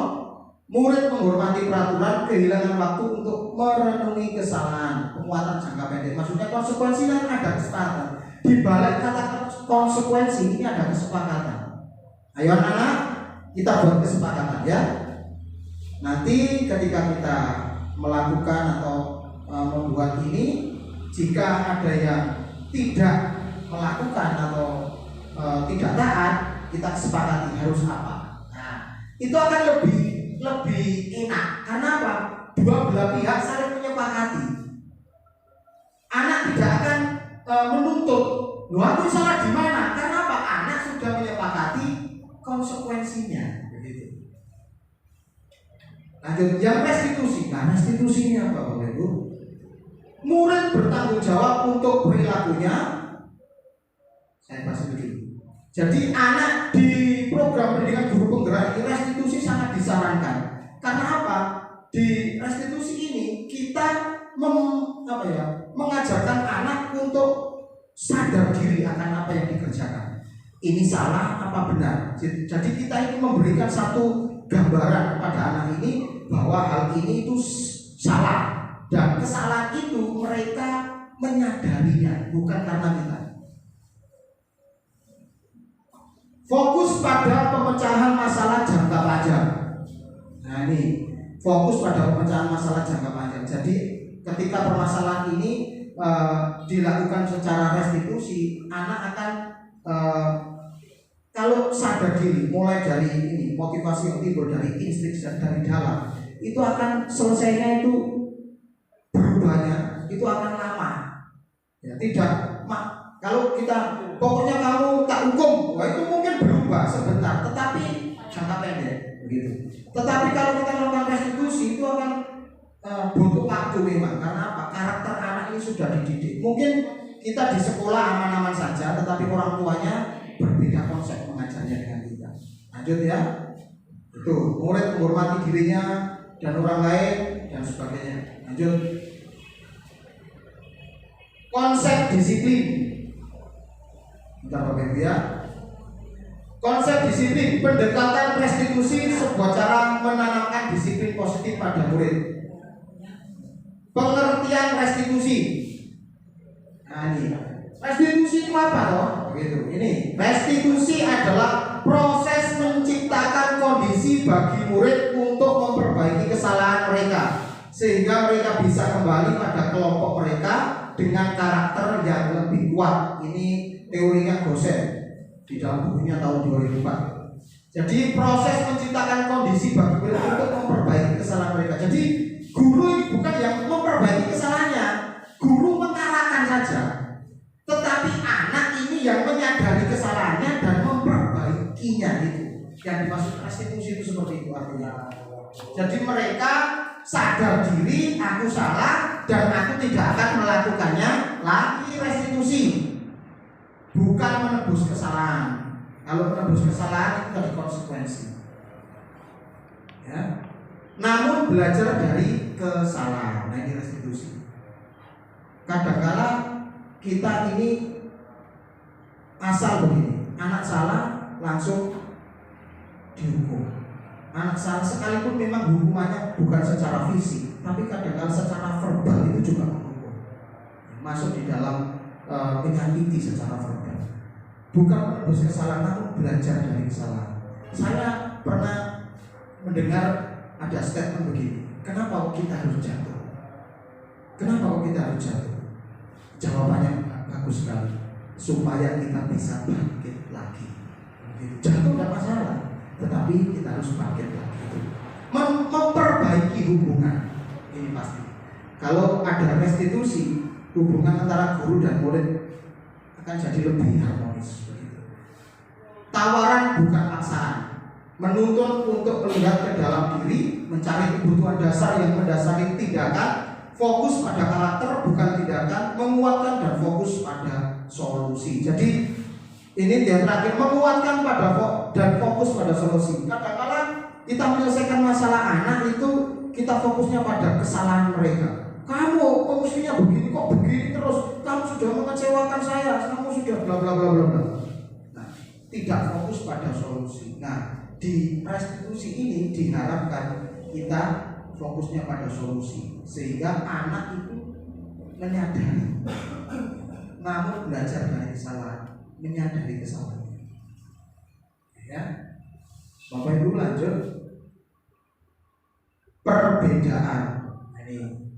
Murid menghormati peraturan, kehilangan waktu untuk merenungi kesalahan. Penguatan jangka pendek, maksudnya konsekuensi kan ada kesepakatan. Di balik kata konsekuensi ini ada kesepakatan. Ayo anak-anak, kita buat kesepakatan ya. Nanti ketika kita melakukan atau membuat ini, jika ada yang tidak melakukan atau tidak taat, kita kesepakati harus apa. Nah, itu akan lebih enak. Karena apa? Dua belah pihak saling menyepakati. Anak tidak akan menuntut, "Loh, aku salah di mana?" Karena apa? Anak sudah menyepakati konsekuensinya. Begitu. Lanjut, yang restitusi. Nah, restitusi ini apa Bapak Ibu? Murid bertanggung jawab untuk perilakunya. Saya bahas dulu. Jadi anak di program pendidikan guru penggerak ini restitusi sangat disarankan. Karena apa? Di restitusi ini kita mengajarkan anak untuk sadar diri akan apa yang dikerjakan. Ini salah apa benar. Jadi kita ini memberikan satu gambaran kepada anak ini bahwa hal ini itu salah, dan kesalahan itu mereka menyadarinya, bukan karena kita. Fokus pada pemecahan masalah jangka panjang. Nah ini fokus pada pemecahan masalah jangka panjang. Jadi ketika permasalahan ini dilakukan secara restitusi, anak akan kalau sadar diri, mulai dari ini motivasi yang timbul dari insting dan dari dalam, itu akan selesainya itu berubahnya itu akan lama. Ya, tidak kalau kita pokoknya kamu tak hukum, wah itu mungkin berubah sebentar, tetapi jangka pendek begitu. Tetapi kalau kita melakukan restitusi itu akan butuh waktu memang. Karena apa? Karakter anak ini sudah dididik. Mungkin kita di sekolah aman-aman saja, tetapi orang tuanya berbeda konsep mengajarnya dengan kita. Lanjut ya. Itu murid menghormati dirinya dan orang lain dan sebagainya. Lanjut. Konsep disiplin. Bentar Bapak Ibu ya. Konsep disiplin, pendekatan restitusi sebuah cara menanamkan disiplin positif pada murid. Pengertian restitusi. Nah ini, restitusi itu apa toh? Begitu. Ini restitusi adalah proses menciptakan kondisi bagi murid untuk memperbaiki kesalahan mereka, sehingga mereka bisa kembali pada kelompok mereka dengan karakter yang lebih kuat. Ini teorinya Gosen di dalam bukunya tahun 2004. Jadi proses menciptakan kondisi bagi murid untuk memperbaiki kesalahan mereka. Jadi guru ini bukan yang memperbaiki kesalahannya, guru mengarahkan saja. Tetapi anak ini yang menyadari kesalahannya dan memperbaikinya itu. Yang dimaksud restitusi itu seperti itu artinya. Jadi mereka sadar diri, aku salah dan aku tidak akan melakukannya lagi. Restitusi bukan menebus kesalahan. Kalau menebus kesalahan itu ada konsekuensi. Ya. Namun belajar dari kesalahan. Nah ini restitusi. Kadang-kala kita ini asal begini, anak salah langsung dihukum. Anak salah sekalipun memang hukumannya bukan secara fisik, tapi kadang-kala secara verbal itu juga menghukum. Masuk di dalam menyakiti secara verbal. Bukan menebus kesalahan, namun belajar dari kesalahan. Saya pernah mendengar ada statement begini, kenapa kita harus jatuh? Kenapa kita harus jatuh? Jawabannya bagus sekali, supaya kita bisa bangkit lagi. Jatuh tidak masalah, tetapi tetapi kita harus bangkit lagi. Memperbaiki hubungan ini pasti. Kalau ada restitusi, hubungan antara guru dan murid akan jadi lebih harmonis. Tawaran bukan paksaan, menuntun untuk melihat ke dalam diri, mencari kebutuhan dasar yang mendasari tindakan, fokus pada karakter bukan tindakan, menguatkan dan fokus pada solusi. Jadi ini yang terakhir, menguatkan dan fokus pada solusi. Kadang-kadang kita menyelesaikan masalah anak itu kita fokusnya pada kesalahan mereka. Kamu mestinya begini, kok begini terus, kamu sudah mengecewakan saya, kamu sudah bla bla bla bla bla. Nah, tidak fokus pada solusi. Nah, di restitusi ini diharapkan kita fokusnya pada solusi, sehingga anak itu menyadari, namun belajar dari kesalahan, menyadari kesalahan. Ya, Bapak Ibu lanjut. Perbedaan ini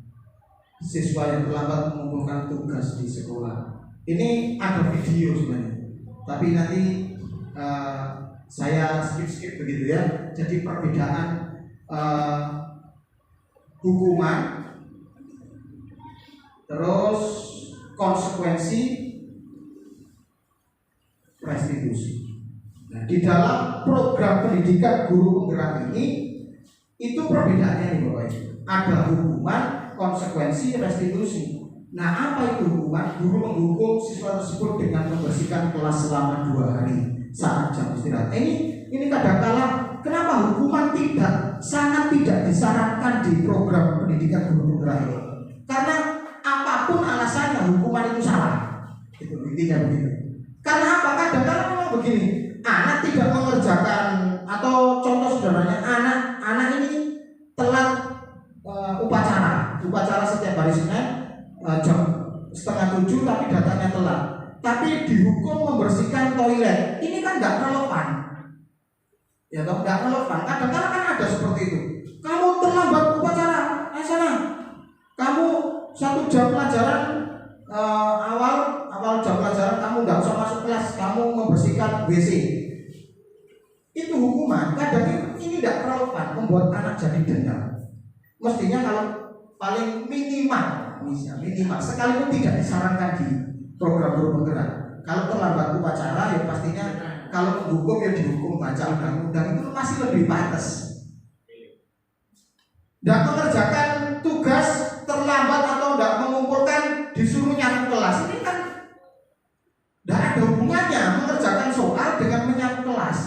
siswa yang terlambat mengumpulkan tugas di sekolah. Ini ada video sebenarnya, tapi nanti saya skip begitu ya. Jadi perbedaan hukuman, terus konsekuensi, restitusi. Nah, di dalam program pendidikan guru penggerak ini itu perbedaannya nih Bapak Ibu. Ada hukuman, konsekuensi, restitusi. Nah, apa itu hukuman? Guru menghukum siswa tersebut dengan membersihkan kelas selama 2 hari saat jam istirahat. Ini kadang-kala kenapa hukuman sangat tidak disarankan di program pendidikan guru penggerak ini? Karena apapun alasannya hukuman itu salah. Itu intinya begitu. Karena apa? Kadang-kala memang begini. Anak tidak mengerjakan, atau contoh sederhananya anak ini telat upacara setiap hari Senin jam 6:30 tapi datangnya telat, tapi dihukum membersihkan toilet. Ini kan nggak relevan, ya toh, nggak relevan. Kadang-kadang kan ada seperti itu. Kamu terlambat upacara, sana. Kamu 1 jam pelajaran awal jam pelajaran kamu nggak usah masuk kelas, kamu membersihkan WC. Itu hukuman. Kadang ini tidak relevan, membuat anak jadi dendam. Mestinya kalau paling minimal sekalipun tidak disarankan di program guru penggerak. Kalau terlambat upacara ya pastinya kalau menghukum ya dihukum baca undang-undang, itu masih lebih pantas. Dan mengerjakan tugas terlambat atau tidak mengumpulkan disuruh nyapu kelas, ini kan tidak ada hubungannya mengerjakan soal dengan menyapu kelas.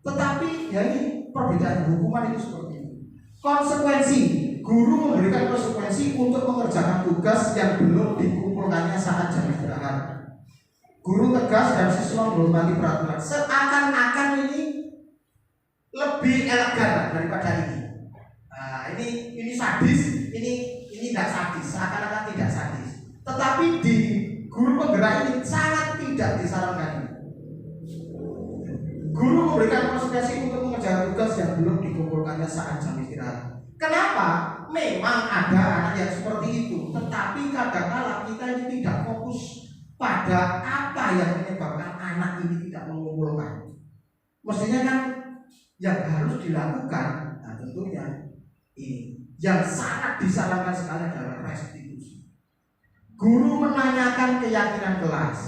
Tetapi ya ini perbedaan hukuman itu seperti ini. Konsekuensi, guru memberikan konsekuensi untuk mengerjakan tugas yang belum dikumpulkannya saat jam istirahat. Guru tegas dan siswa menghormati peraturan. Seakan-akan ini lebih elegan daripada ini. Nah, ini sadis, ini tidak sadis, seakan-akan tidak sadis. Tetapi di guru penggerak ini sangat tidak disarankan. Guru memberikan konsekuensi untuk mengerjakan tugas yang belum dikumpulkannya saat jam istirahat. Kenapa? Memang ada anak yang seperti itu, tetapi kadang-kala kita ini tidak fokus pada apa yang menyebabkan anak ini tidak mengumpulkan. Mestinya kan yang harus dilakukan, nah tentunya ini yang sangat disarankan sekali adalah restitusi. Guru menanyakan keyakinan kelas.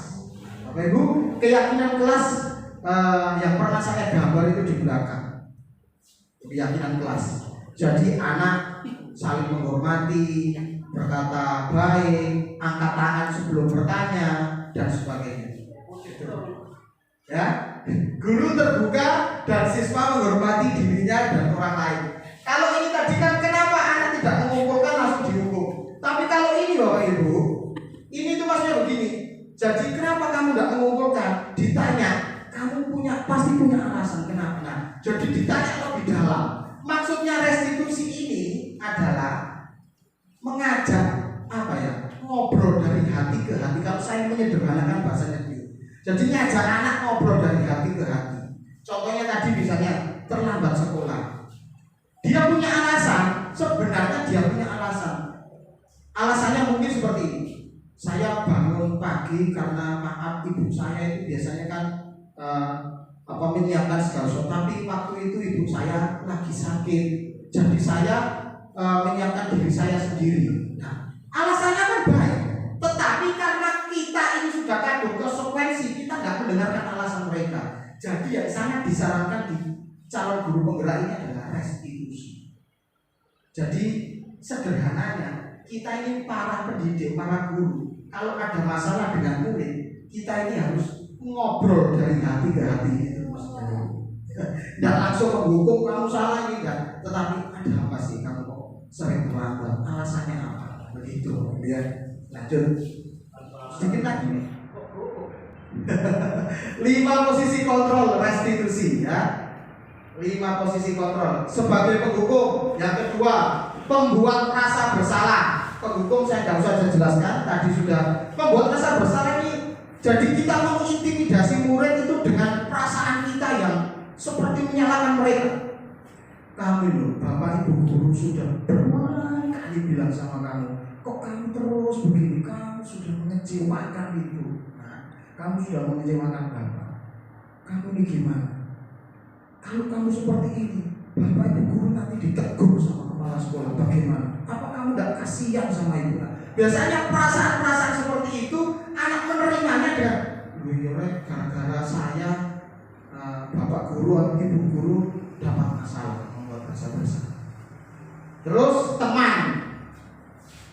Bapak Ibu, keyakinan kelas yang pernah saya gambar itu di belakang. Keyakinan kelas. Jadi anak saling menghormati, berkata baik, angkat tangan sebelum bertanya dan sebagainya. Ya, guru terbuka dan siswa menghormati dirinya dan orang lain. Kalau ini tadi kan kenapa anak tidak mengumpulkan langsung dihukum. Tapi kalau ini Bapak Ibu, ini tuh maksudnya begini. Jadi kenapa kamu tidak mengumpulkan? Ditanya, kamu pasti punya alasan kenapa. Nah, jadi ditanya lebih dalam. Maksudnya restitusi ini adalah mengajak ngobrol dari hati ke hati. Kalau saya menyederhanakan bahasanya itu. Jadi ngajak anak ngobrol dari hati ke hati. Contohnya tadi misalnya terlambat sekolah. Dia punya alasan, sebenarnya dia punya alasan. Alasannya mungkin seperti ini. Saya bangun pagi karena maaf ibu saya itu biasanya kan menyiapkan segala sesuatu. Tapi waktu itu ibu saya lagi sakit, jadi saya menyiapkan diri saya sendiri. Nah, alasannya kan baik, tetapi karena kita ini sudah kandung konsekuensi, kita nggak mendengarkan alasan mereka. Jadi yang sangat disarankan di calon guru penggerak ini adalah restitusi. Jadi sederhananya, kita ini para pendidik, para guru, kalau ada masalah dengan murid, kita ini harus ngobrol dari hati ke hati itu. Tidak langsung menghukum kamu salah ini enggak, tetapi ada apa sih kamu kok sering terlambat, alasannya apa? Begitu ya. Lanjut sedikit lagi nih. 5 posisi kontrol restitusi ya. 5 posisi kontrol sebagai penghukum. Yang kedua, pembuat rasa bersalah. Penghukum saya tidak usah jelaskan, tadi sudah. Pembuat rasa bersalah ini, jadi kita mengintimidasi murid itu dengan perasaan kita yang seperti menyalahkan mereka. Kami loh, bapak ibu guru sudah berulang kali bilang sama kamu, kok kamu terus begini, kamu sudah mengecewakan ibu. Nah, kamu sudah mengecewakan bapak. Kamu ini gimana? Kalau kamu seperti ini, bapak ibu guru nanti ditegur sama kepala sekolah, bagaimana? Apa kamu tidak kasihan sama ibu? Biasanya perasaan-perasaan seperti itu anak menerimanya dan gara-gara saya bapak guru atau ibu guru dapat masalah, membuat rasa bersalah. Terus teman.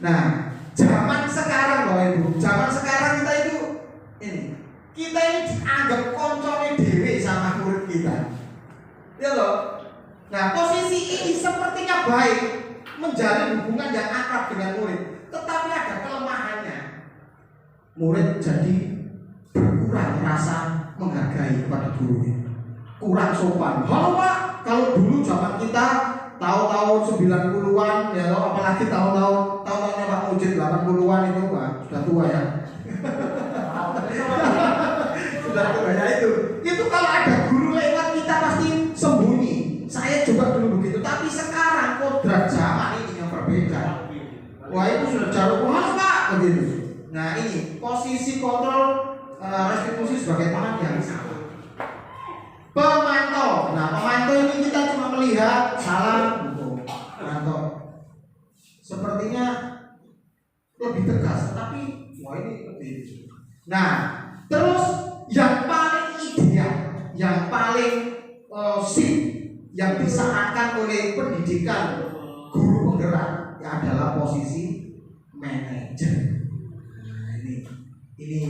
Nah, zaman sekarang loh ibu, zaman sekarang kita itu kita ini dianggap koncone dewe sama murid kita. Ya loh. Nah, posisi ini sepertinya baik, menjalin hubungan yang akrab dengan murid, tetapi ada kelemahannya. Murid jadi berkurang rasa menghargai kepada gurunya, kurang sopan. Halo Pak, kalau dulu zaman kita tahun-tahun 90-an ya, apalagi tahun-tahunnya Pak Mujid 80-an itu Pak, sudah tua ya. Sudah tua ya itu kalau ada guru lewat kita pasti sembunyi. Saya juga dulu begitu, tapi sekarang kodrat zaman ini yang berbeda. Wah, itu sudah jauh. Halo Pak, begitu. Nah, ini posisi kontrol restitusi sebagai tangan yang sama. Pemantau. Nah, pemantau ini kita cuma melihat salah hukum. Pemantau sepertinya lebih tegas, tapi wah ini lebih. Nah, terus yang paling ideal, yang paling yang disarankan oleh pendidikan guru penggerak ya adalah posisi manajer. Nah, ini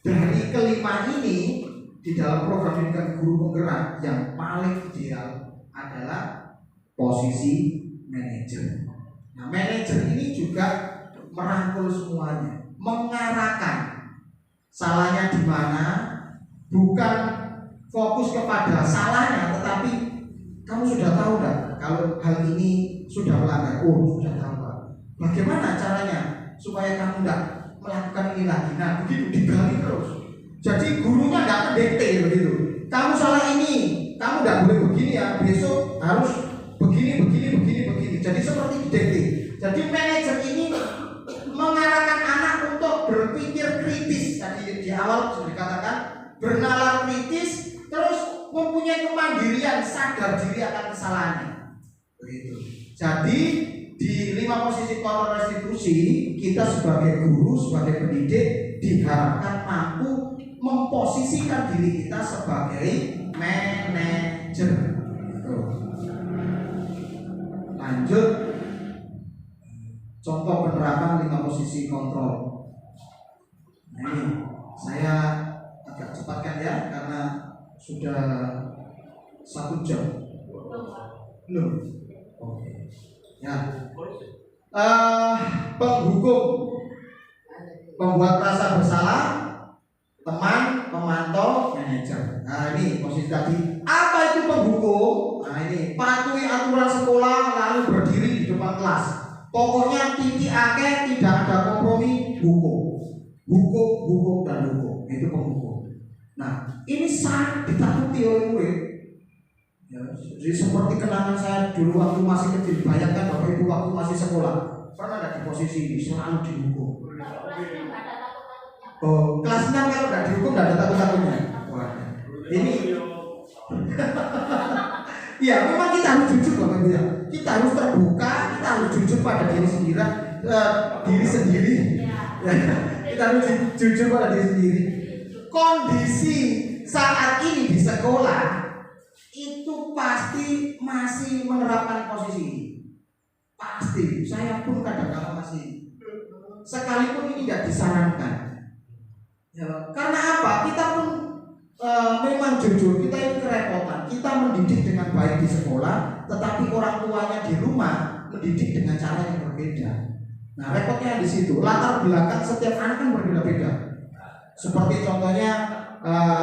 dari kelima ini di dalam program pendidikan guru penggerak yang paling ideal adalah posisi manajer. Nah, manajer ini juga merangkul semuanya, mengarahkan salahnya di mana, bukan fokus kepada salahnya, tetapi kamu sudah tahu enggak kalau hal ini sudah melanggar? Oh, sudah tahu Pak. Bagaimana caranya supaya kamu enggak melakukan ini lagi? Nah, begitu digali terus. Jadi gurunya enggak mendikte begitu. Kamu salah ini, kamu enggak boleh begini ya. Besok harus begini. Jadi seperti didikte. Jadi manajer ini mengarahkan anak untuk berpikir kritis. Tadi di awal sudah dikatakan bernalar kritis, terus mempunyai kemandirian, sadar diri akan kesalahannya. Begitu. Jadi di 5 posisi kontrol restitusi, kita sebagai guru, sebagai pendidik diharapkan mampu memposisikan diri kita sebagai manajer. Lanjut, contoh penerapan 5 posisi kontrol. Nah, ini saya agak cepatkan ya karena sudah 1 jam. Belum. Oke. Ya. Penghukum, pembuat rasa bersalah, teman, pemantau, manajer. Nah, ini posisi tadi. Apa itu penghukum? Nah, ini patuhi aturan sekolah lalu berdiri di depan kelas. Pokoknya titik akhir, tidak ada kompromi, hukum. Hukum dan hukum. Itu penghukum. Nah, ini sangat ditakuti oleh murid. Ya, jadi seperti kenangan saya dulu waktu masih kecil. Bayangkan Bapak Ibu waktu masih sekolah, pernah ada di posisi ini selalu dihukum. Oh, kelas 6 kalau tidak dihukum tidak ada takut-takutnya. Wah, ini Ya, memang kita harus jujur Bapak Ibu ya. Kita harus terbuka, kita harus jujur pada diri sendiri, Ya, kita harus jujur pada diri sendiri. Kondisi saat ini di sekolah itu pasti masih menerapkan posisi ini. Pasti, saya pun kadang-kadang masih, sekalipun ini tidak disarankan. Ya, karena apa? Kita pun memang jujur, kita ini kerepotan. Kita mendidik dengan baik di sekolah, tetapi orang tuanya di rumah mendidik dengan cara yang berbeda. Nah, repotnya di situ. Latar belakang setiap anak kan berbeda-beda. Seperti contohnya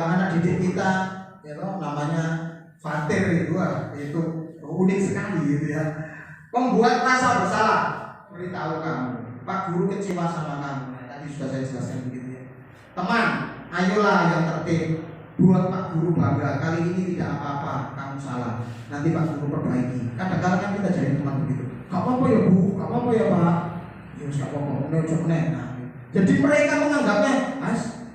anak didik kita, ya namanya Fatir itu unik sekali gitu ya. Membuat rasa bersalah, beritahu kamu, Pak Guru kecewa sama kamu. Tadi sudah saya jelaskan begitu ya. Teman, ayolah yang tertib, buat Pak Guru bangga. Kali ini tidak apa-apa, kamu salah. Nanti Pak Guru perbaiki. Kadang-kadang kan kita jadi teman begitu. Gak apa-apa ya Bu, gak apa-apa ya Pak. Ya gak apa-apa, nah, jadi mereka menganggapnya,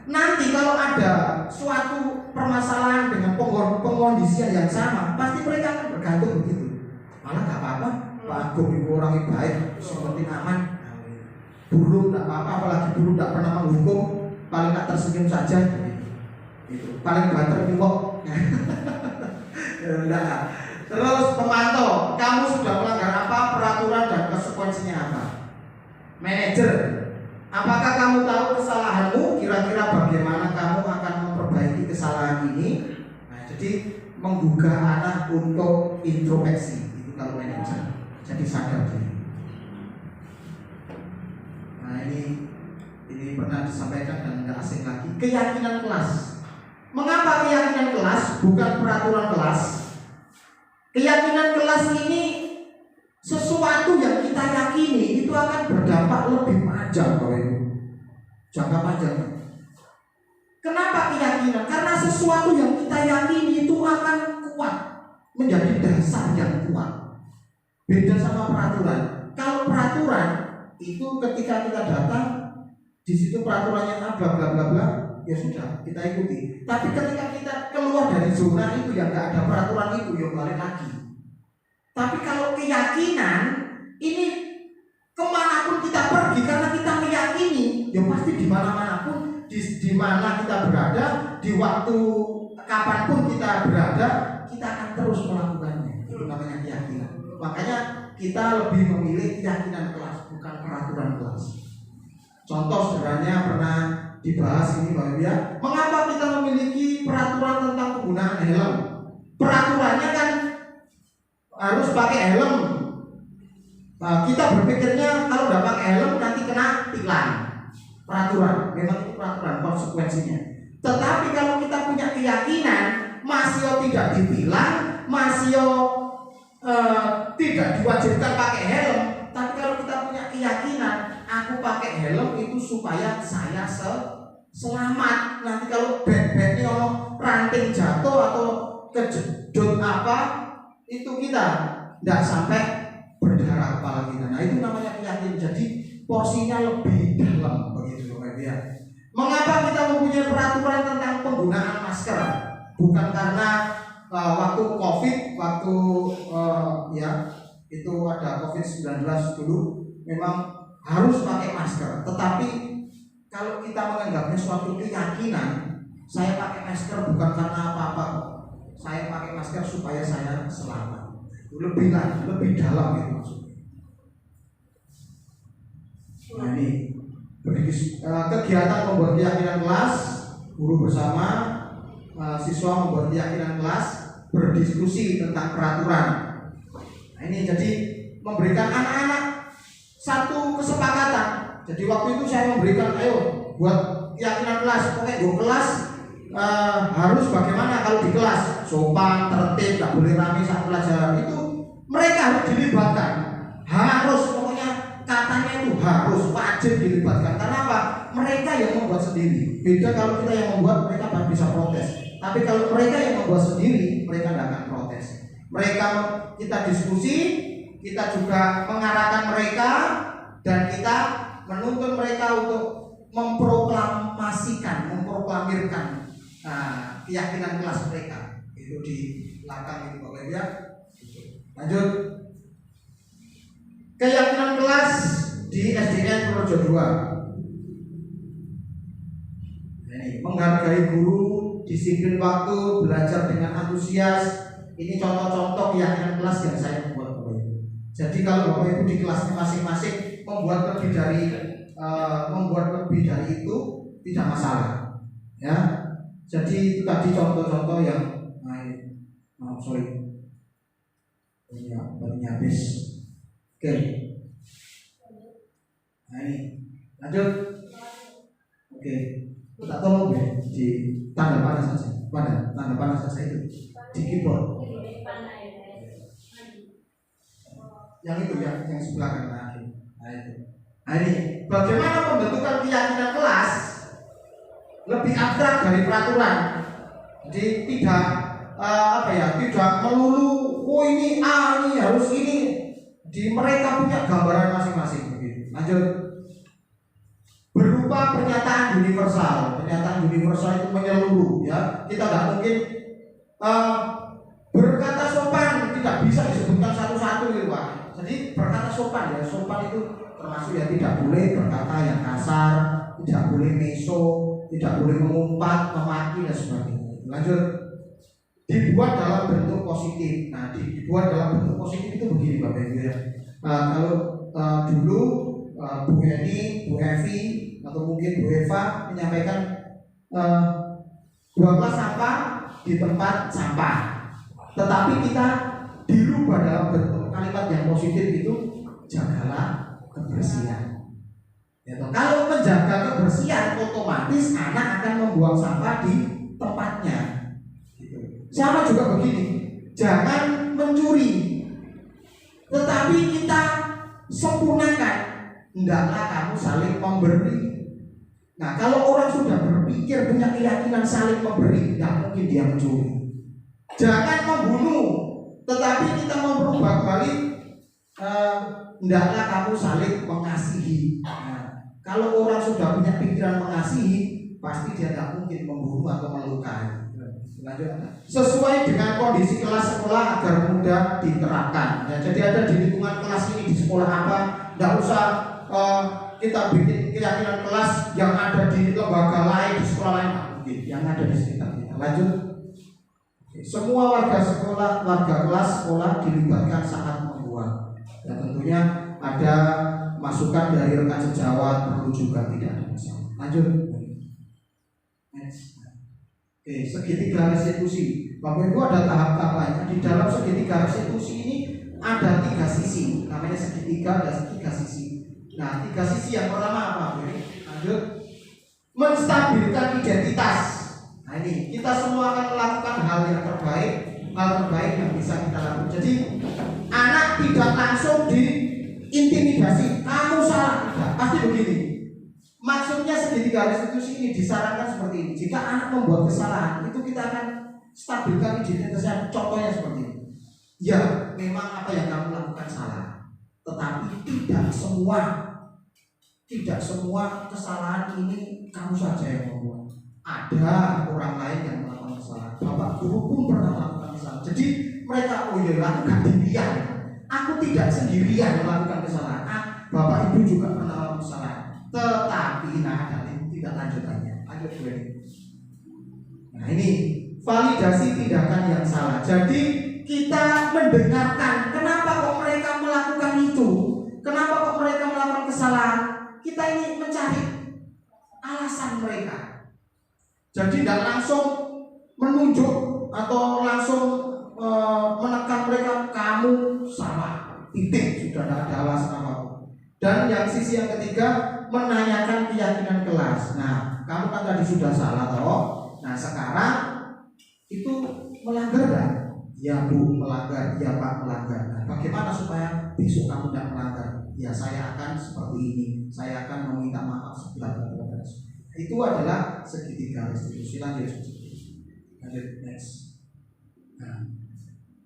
nanti kalau ada suatu permasalahan dengan pengkondisian yang sama, pasti mereka akan bergantung begitu. Malah gak apa-apa, Pak Agung itu orangnya baik, seperti aman. Burung gak apa-apa, apalagi burung gak pernah menghukum, paling gak tersenyum saja. Itu paling banter nyuwok. Nah, terus pemantau, kamu sudah melanggar apa, peraturan dan konsekuensinya apa? Manajer, apakah kamu tahu kesalahanmu? Kira-kira bagaimana kamu akan memperbaiki kesalahan ini? Nah, jadi menggugah anak untuk introspeksi itu kalau manajer. Jadi sadar diri. Nah, ini pernah disampaikan dan tidak asing lagi. Keyakinan kelas. Mengapa keyakinan kelas bukan peraturan kelas? Keyakinan kelas ini sesuatu yang kita yakini itu akan berdampak lebih panjang Bapak Ibu. Jangka panjang. Kenapa keyakinan? Karena sesuatu yang kita yakini itu akan kuat, menjadi dasar yang kuat. Beda sama peraturan. Kalau peraturan itu ketika kita datang di situ peraturannya bla bla bla bla, ya sudah kita ikuti. Tapi ketika kita keluar dari zona itu yang nggak ada peraturan itu, ya balik lagi. Tapi kalau keyakinan ini kemanapun kita pergi karena kita meyakini, ya pasti di mana-mana pun, di mana kita berada, di waktu kapanpun kita berada, kita akan terus melakukannya. Itu namanya keyakinan. Makanya kita lebih memilih keyakinan kelas, bukan peraturan kelas. Contoh sederhananya pernah dibahas ini Bapak Ibu ya. Mengapa kita memiliki peraturan tentang penggunaan helm? Peraturannya kan harus pakai helm. Nah, kita berpikirnya kalau tidak pakai helm nanti kena tilang. Peraturan, memang itu peraturan konsekuensinya. Tetapi kalau kita punya keyakinan masih tidak ditilang, masih tidak diwajibkan pakai helm, tapi kalau kita punya keyakinan aku pakai helm itu supaya saya selamat. Nanti kalau bed-bednya ranting jatuh atau kejedot apa, itu kita tidak sampai berdarah kepala kita. Nah itu namanya keyakinan. Jadi porsinya lebih dalam begitu Bapak Ibu ya. Mengapa kita mempunyai peraturan tentang penggunaan masker? Bukan karena waktu COVID, waktu itu ada COVID-19 dulu memang harus pakai masker. Tetapi kalau kita menganggapnya suatu keyakinan, saya pakai masker bukan karena apa-apa, saya pakai masker supaya saya selamat. Lebih lagi, lebih dalam itu maksudnya. Nah ini kegiatan membuat keyakinan kelas, guru bersama siswa membuat keyakinan kelas, berdiskusi tentang peraturan. Nah ini jadi memberikan anak-anak satu kesepakatan. Jadi waktu itu saya memberikan, ayo buat keyakinan kelas, pokoknya gue kelas harus bagaimana kalau di kelas, sopan, tertib, tak boleh rame saat pelajaran. Itu mereka harus dilibatkan, harus, pokoknya katanya itu harus, wajib dilibatkan. Karena apa? Mereka yang membuat sendiri. Beda kalau kita yang membuat, mereka baru bisa protes. Tapi kalau mereka yang membuat sendiri, mereka tidak akan protes. Mereka, kita diskusi, kita juga mengarahkan mereka, dan kita menuntun mereka untuk memproklamirkan keyakinan kelas mereka. itu di belakang itu Bapak Ibu ya. Lanjut. Keyakinan kelas di SDN Projo 2. Ini menghargai guru, disiplin waktu, belajar dengan antusias. Ini contoh-contoh keyakinan kelas yang saya membuat Bapak Ibu. Jadi kalau Bapak Ibu di kelasnya masing-masing membuat lebih dari itu tidak masalah, ya. Jadi itu tadi contoh-contoh yang barunya habis. Oke. Nah ini lanjut. Oke. Kita tolong ya di tanda panah saja. Tanda panah saja itu di keyboard. Yang itu ya, yang sebelah kanan. Nah itu. Nah ini bagaimana pembentukan keyakinan kelas lebih abstrak dari peraturan. Jadi tidak tidak melulu ini A ini harus ini. Di mereka punya gambaran masing-masing begitu. Lanjut. Berupa pernyataan universal. Pernyataan universal itu menyeluruh ya. Kita nggak mungkin berkata sopan tidak bisa disebutkan satu-satu gitu Pak. Jadi berkata sopan ya. Sopan itu termasuk ya tidak boleh berkata yang kasar, tidak boleh meso, tidak boleh mengumpat, memaki dan sebagainya. Lanjut. Dibuat dalam bentuk positif. Nah, dibuat dalam bentuk positif itu begini Bapak Ibu ya. Kalau dulu Bu Heni, Bu Evi atau mungkin Bu Eva menyampaikan buanglah sampah di tempat sampah. Tetapi kita dirubah dalam bentuk kalimat yang positif itu jagalah kebersihan. Ya, kalau menjaga kebersihan otomatis anak akan membuang sampah di tempatnya. Sama juga begini, jangan mencuri, tetapi kita sempurnakan. Hendaklah kamu saling memberi. Nah, kalau orang sudah berpikir punya keyakinan saling memberi, tidak mungkin dia mencuri. Jangan membunuh, tetapi kita merubah balik. Hendaklah kamu saling mengasihi. Nah, kalau orang sudah punya pikiran mengasihi, pasti dia tidak mungkin membunuh atau melukai. Lanjut. Sesuai dengan kondisi kelas sekolah agar mudah diterapkan. Ya, jadi ada di lingkungan kelas ini di sekolah apa, tidak usah kita bikin keyakinan kelas yang ada di lembaga lain di sekolah lain, mungkin yang ada di sekitar kita. Lanjut. Semua warga sekolah, warga kelas sekolah dilibatkan saat membuat. Dan tentunya ada masukan dari rekan sejawat, perlu juga tidak ada masalah. Lanjut. Next. Oke, segitiga restitusi. Bapak Ibu ada tahap-tahapnya. Di dalam segitiga restitusi ini ada 3 sisi. Namanya segitiga ada 3 sisi. Nah, 3 sisi yang pertama apa? Lanjut. Menstabilkan identitas. Nah ini kita semua akan melakukan hal yang terbaik, yang bisa kita lakukan. Jadi anak tidak langsung diintimidasi. Kamu salah, tidak. Pasti begini. Maksudnya segitiga restitusi ini disarankan seperti ini. Jika anak membuat kesalahan, itu kita akan stabilkan identitasnya. Contohnya seperti ini. Ya, memang apa yang kamu lakukan salah. Tetapi tidak semua kesalahan ini kamu saja yang membuat. Ada orang lain yang melakukan kesalahan. Bapak guru pun pernah melakukan kesalahan. Jadi mereka lakukan dirian. Aku tidak sendirian melakukan kesalahan. Bapak ibu juga pernah melakukan kesalahan. Tetapi tidak lanjutannya. Lanjut dulu. Nah ini validasi tindakan yang salah. Jadi kita mendengarkan kenapa kok mereka melakukan itu, kenapa kok mereka melakukan kesalahan. Kita ini mencari alasan mereka. Jadi tidak langsung menunjuk atau langsung menekan mereka, kamu salah, titik, sudah tidak ada alasan apapun. Dan yang sisi yang ketiga, menanyakan keyakinan kelas. Nah, kamu kan tadi sudah salah toh. Nah, sekarang itu melanggar kan? Ya Bu, melanggar. Ya Pak, melanggar. Nah, bagaimana supaya besok kamu tidak melanggar? Ya saya akan seperti ini. Saya akan meminta maaf sebelah. Itu adalah segitiga restitusi. Lanjut next. Nah,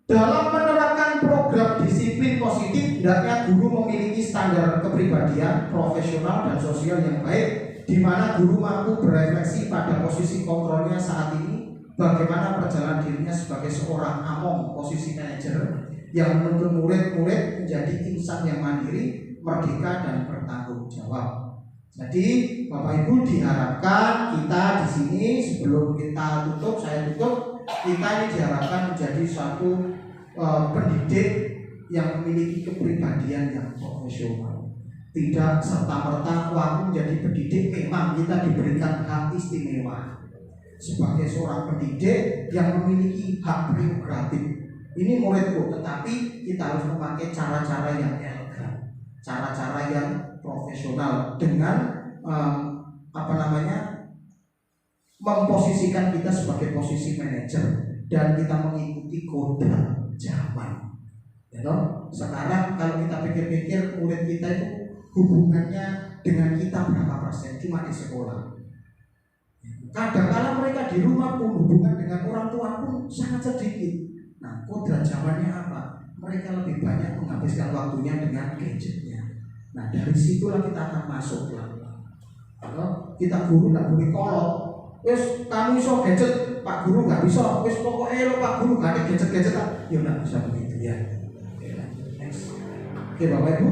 dalam menerapkan program disiplin positif, hendaknya guru memiliki standar kepribadian, profesional dan sosial yang baik, di mana guru mampu berefleksi pada posisi kontrolnya saat ini bagaimana perjalanan dirinya sebagai seorang among posisi manajer yang menuntun murid-murid menjadi insan yang mandiri, merdeka dan bertanggung jawab. Jadi Bapak Ibu diharapkan kita di sini sebelum kita tutup, saya tutup, kita ini diharapkan menjadi suatu pendidik yang memiliki kepribadian yang profesional. Tidak serta-merta waktu menjadi pendidik memang kita diberikan hak istimewa sebagai seorang pendidik yang memiliki hak prerogatif. Ini muridku, tetapi kita harus memakai cara-cara yang elegan, cara-cara yang profesional dengan memposisikan kita sebagai posisi manajer dan kita mengikuti kode zaman. Ya toh? Sekarang kalau kita pikir-pikir murid kita itu hubungannya dengan kita berapa persen cuma di sekolah. Kadang-kala mereka di rumah pun hubungan dengan orang tua pun sangat sedikit. Nah, kodrat zamannya apa? Mereka lebih banyak menghabiskan waktunya dengan gadgetnya. Nah, dari situlah kita akan masuk pelan-pelan. Kita guru tidak boleh kolot. Wes kamu iso gadget, Pak Guru nggak bisa. Wes pokoknya lo Pak Guru gak ada gadget-gadget. Ya nggak bisa begitu ya. Oke Bapak Ibu,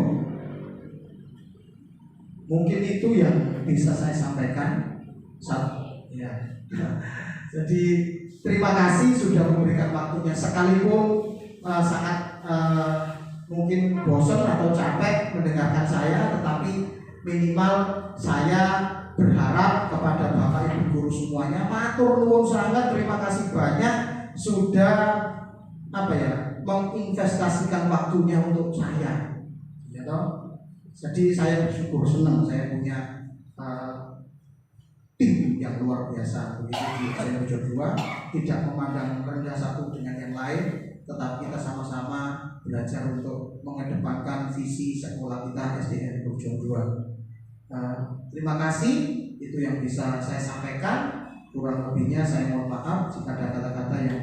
mungkin itu yang bisa saya sampaikan. Ya. Jadi terima kasih sudah memberikan waktunya, sekalipun sangat mungkin bosan atau capek mendengarkan saya, tetapi minimal saya berharap kepada Bapak Ibu guru semuanya, matur nuwun sangat, terima kasih banyak sudah menginvestasikan waktunya untuk saya. Ya toh? Jadi saya bersyukur, senang saya punya tim yang luar biasa begitu di SDN Bojo 2, tidak memandang rendah satu dengan yang lain, tetapi kita sama-sama belajar untuk mengedepankan visi sekolah kita SDN Bojo 2. Terima kasih, itu yang bisa saya sampaikan. Kurang lebihnya saya mohon maaf jika ada kata-kata yang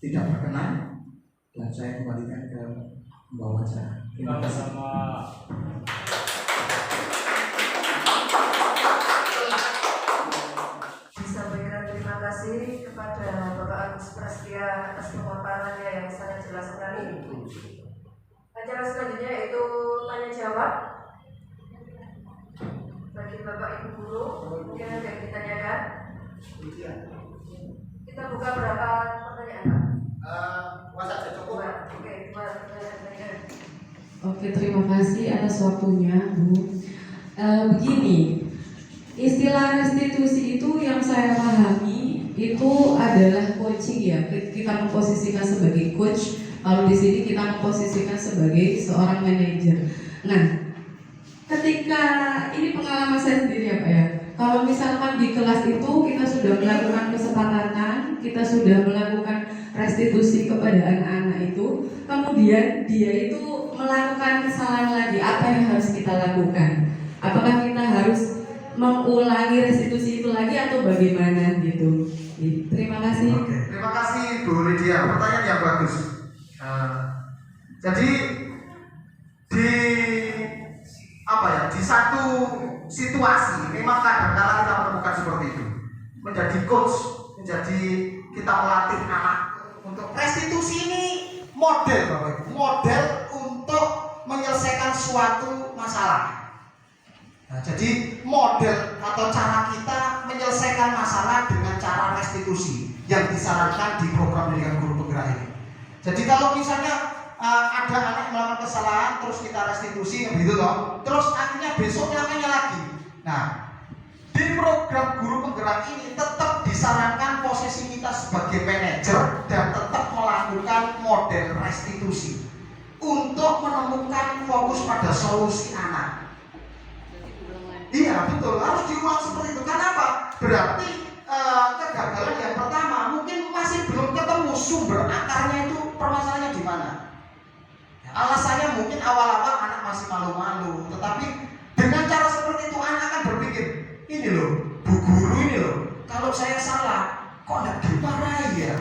tidak berkenan, dan saya kembalikan ke pembawa acara. Terima kasih. Disampaikan terima kasih kepada Bapak Agus Prasetya atas pemaparannya yang sangat jelas sekali. Acara selanjutnya yaitu tanya jawab bagi Bapak Ibu guru. Mungkin ada yang ditanyakan. Kita buka berapa pertanyaan, Pak? Oke, dua pertanyaan. Oke, terima kasih atas waktunya, Bu. Begini, istilah restitusi itu yang saya pahami itu adalah coaching ya. Kita memposisikan sebagai coach, kalau di sini kita memposisikan sebagai seorang manajer. Nah, ketika ini pengalaman saya sendiri ya Pak ya. Kalau misalkan di kelas itu kita sudah melakukan kesepakatan, kita sudah melakukan restitusi kepada anak-anak itu, kemudian dia itu melakukan kesalahan lagi, apa yang harus kita lakukan? Apakah kita harus mengulangi restitusi itu lagi atau bagaimana gitu? Terima kasih. Oke, terima kasih Bu Lydia, pertanyaan yang bagus. Jadi di satu situasi memang kadang-kadang kita menemukan seperti itu. Menjadi coach, menjadi kita melatih anak untuk restitusi ini model untuk menyelesaikan suatu masalah. Nah, jadi model atau cara kita menyelesaikan masalah dengan cara restitusi yang disarankan di program pendidikan guru penggerak ini. Jadi kalau misalnya ada anak melakukan kesalahan terus kita restitusi begitu toh, terus akhirnya besok melakukannya lagi. Nah, di program guru penggerak ini tetap disarankan posisi kita sebagai manajer dan tetap melakukan model restitusi untuk menemukan fokus pada solusi anak. Iya betul, harus diulang seperti itu. Kenapa? Berarti kegagalan yang pertama mungkin masih belum ketemu sumber akarnya itu permasalahannya di mana. Alasannya mungkin awal-awal anak masih malu-malu, tetapi dengan cara seperti itu anak akan berpikir, ini loh, Bu Guru ini loh, kalau saya salah, kok tidak dimarahi ya?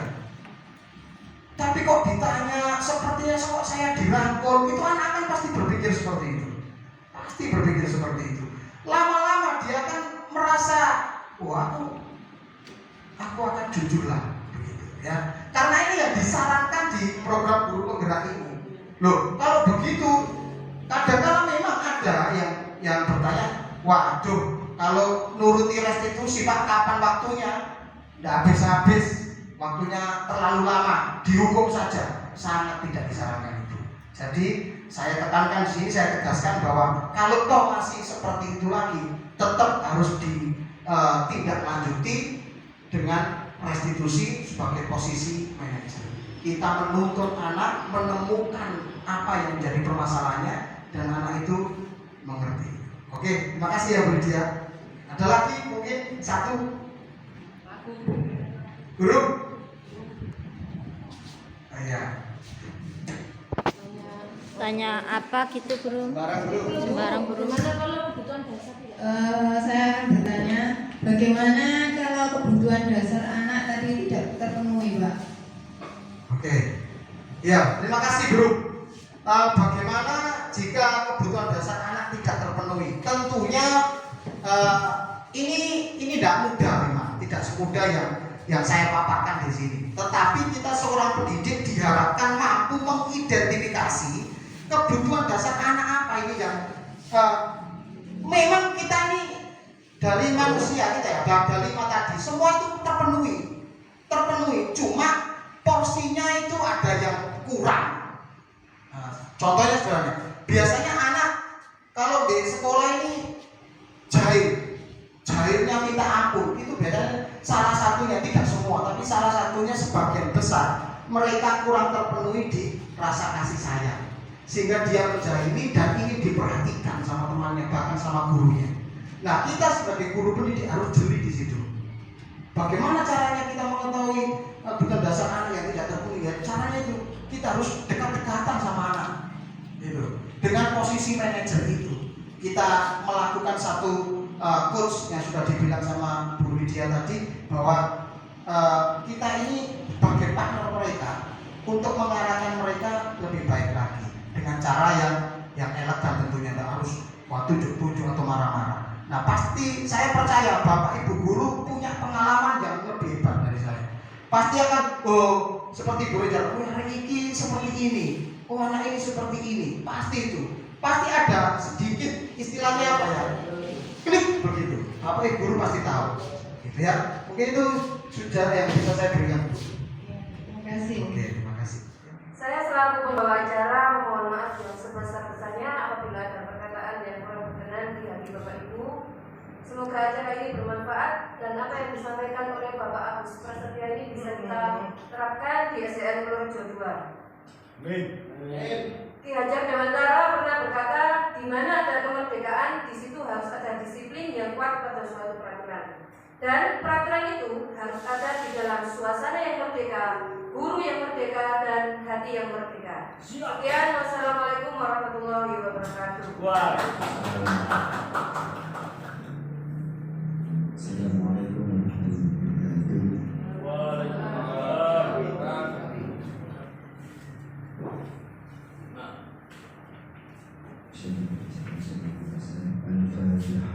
Tapi kok ditanya, sepertinya kok saya dirangkul, itu anak akan pasti berpikir seperti itu. Pasti berpikir seperti itu. Lama-lama dia akan merasa, wah aku akan jujurlah, begitu ya. Karena ini yang disarankan di program guru penggerak ini. Loh, kalau begitu kadang-kadang memang ada yang bertanya, waduh, kalau nuruti restitusi Pak, kapan waktunya? Tidak habis-habis, waktunya terlalu lama, dihukum saja. Sangat tidak disarankan itu. Jadi saya tekankan di sini, saya tegaskan bahwa kalau toh masih seperti itu lagi, tetap harus ditindaklanjuti dengan restitusi sebagai posisi manajer. Kita menuntut anak menemukan apa yang menjadi permasalahannya dan anak itu mengerti. Oke, terima kasih ya Bu Lydia. Ada lagi mungkin satu? Guru? Ya. Tanya apa gitu guru? Sembarang guru. Saya akan bertanya, bagaimana kalau kebutuhan dasar anak tadi tidak terpenuhi, Pak? Oke. Ya, terima kasih Bro. Bagaimana jika kebutuhan dasar anak tidak terpenuhi? Tentunya ini tidak mudah memang, tidak semudah yang saya paparkan di sini. Tetapi kita seorang pendidik diharapkan mampu mengidentifikasi kebutuhan dasar anak apa ini yang memang kita ini dari manusia kita ya, dari 5 tadi semua itu terpenuhi, cuma porsinya itu ada yang kurang. Contohnya sebenarnya, biasanya anak kalau di sekolah ini jahilnya minta ampun, itu biasanya salah satunya, tidak semua, tapi salah satunya sebagian besar mereka kurang terpenuhi di rasa kasih sayang, sehingga dia menjahili dan ingin diperhatikan sama temannya, bahkan sama gurunya. Nah, kita sebagai guru pendidik harus jeli di situ. Bagaimana caranya kita mengetahui kebutuhan dasar anak yang tidak terpenuhi? Ya, caranya itu kita harus dekat-dekatan sama anak, gitu. Dengan posisi manajer itu, kita melakukan satu coach yang sudah dibilang sama Bu Lydia tadi, bahwa kita ini sebagai partner mereka untuk mengarahkan mereka lebih baik lagi dengan cara yang elegan, tentunya tidak harus tujuh atau marah-marah. Nah, pasti saya percaya Bapak Ibu guru punya pengalaman yang lebih hebat dari saya. Pasti akan seperti Bu Lydia, hari ini seperti ini, anak ini seperti ini, pasti itu. Pasti ada sedikit istilahnya apa ya, klik begitu. Bapak Ibu guru pasti tahu, gitu ya. Mungkin itu sudah yang bisa saya berikan. Terima kasih. Oke, terima kasih. Saya selaku pembawa acara mohon maaf yang sebesar-besarnya apabila ada perkataan yang kurang berkenan di hati Bapak Ibu. Semoga acara ini bermanfaat dan apa yang disampaikan oleh Bapak Agus Prasetya ini bisa kita terapkan di SDN Purworejo 2. Ki Hajar Dewantara pernah berkata, di mana ada kemerdekaan, di situ harus ada disiplin yang kuat pada suatu peraturan. Dan peraturan itu harus ada di dalam suasana yang merdeka, guru yang merdeka, dan hati yang merdeka. Sekian, wassalamualaikum warahmatullahi wabarakatuh. Assalamualaikum warahmatullahi wabarakatuh. Al-Fatihah.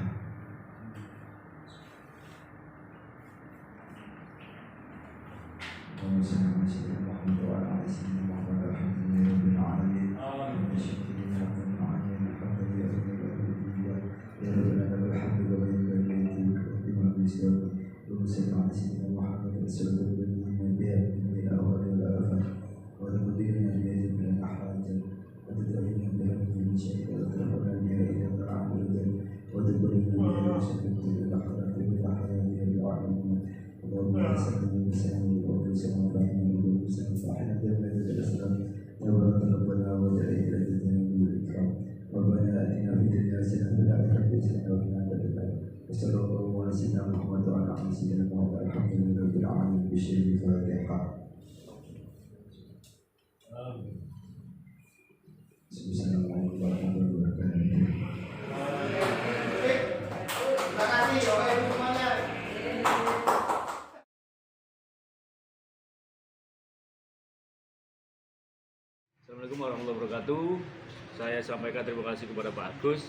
Assalamualaikum warahmatullahi wabarakatuh. Saya sampaikan terima kasih kepada Pak Agus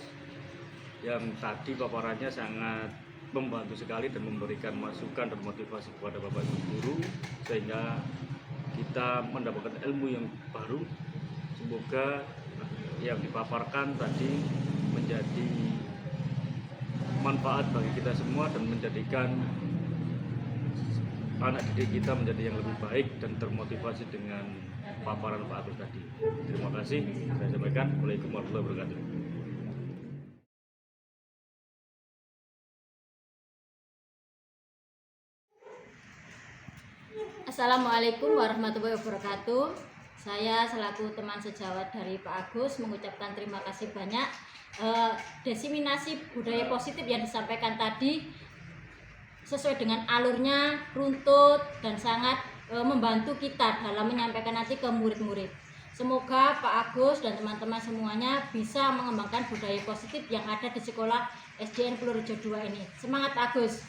yang tadi paparannya sangat membantu sekali dan memberikan masukan dan motivasi kepada Bapak Ibu guru sehingga kita mendapatkan ilmu yang baru. Semoga yang dipaparkan tadi menjadi manfaat bagi kita semua dan menjadikan anak didik kita menjadi yang lebih baik dan termotivasi dengan paparan Pak Agus tadi. Terima kasih. Saya sampaikan. Assalamualaikum warahmatullahi wabarakatuh. Assalamualaikum warahmatullahi wabarakatuh. Saya selaku teman sejawat dari Pak Agus mengucapkan terima kasih banyak. Desiminasi budaya positif yang disampaikan tadi sesuai dengan alurnya, runtut, dan sangat membantu kita dalam menyampaikan nanti ke murid-murid. Semoga Pak Agus dan teman-teman semuanya bisa mengembangkan budaya positif yang ada di sekolah SDN Purworejo 2 ini. Semangat Agus!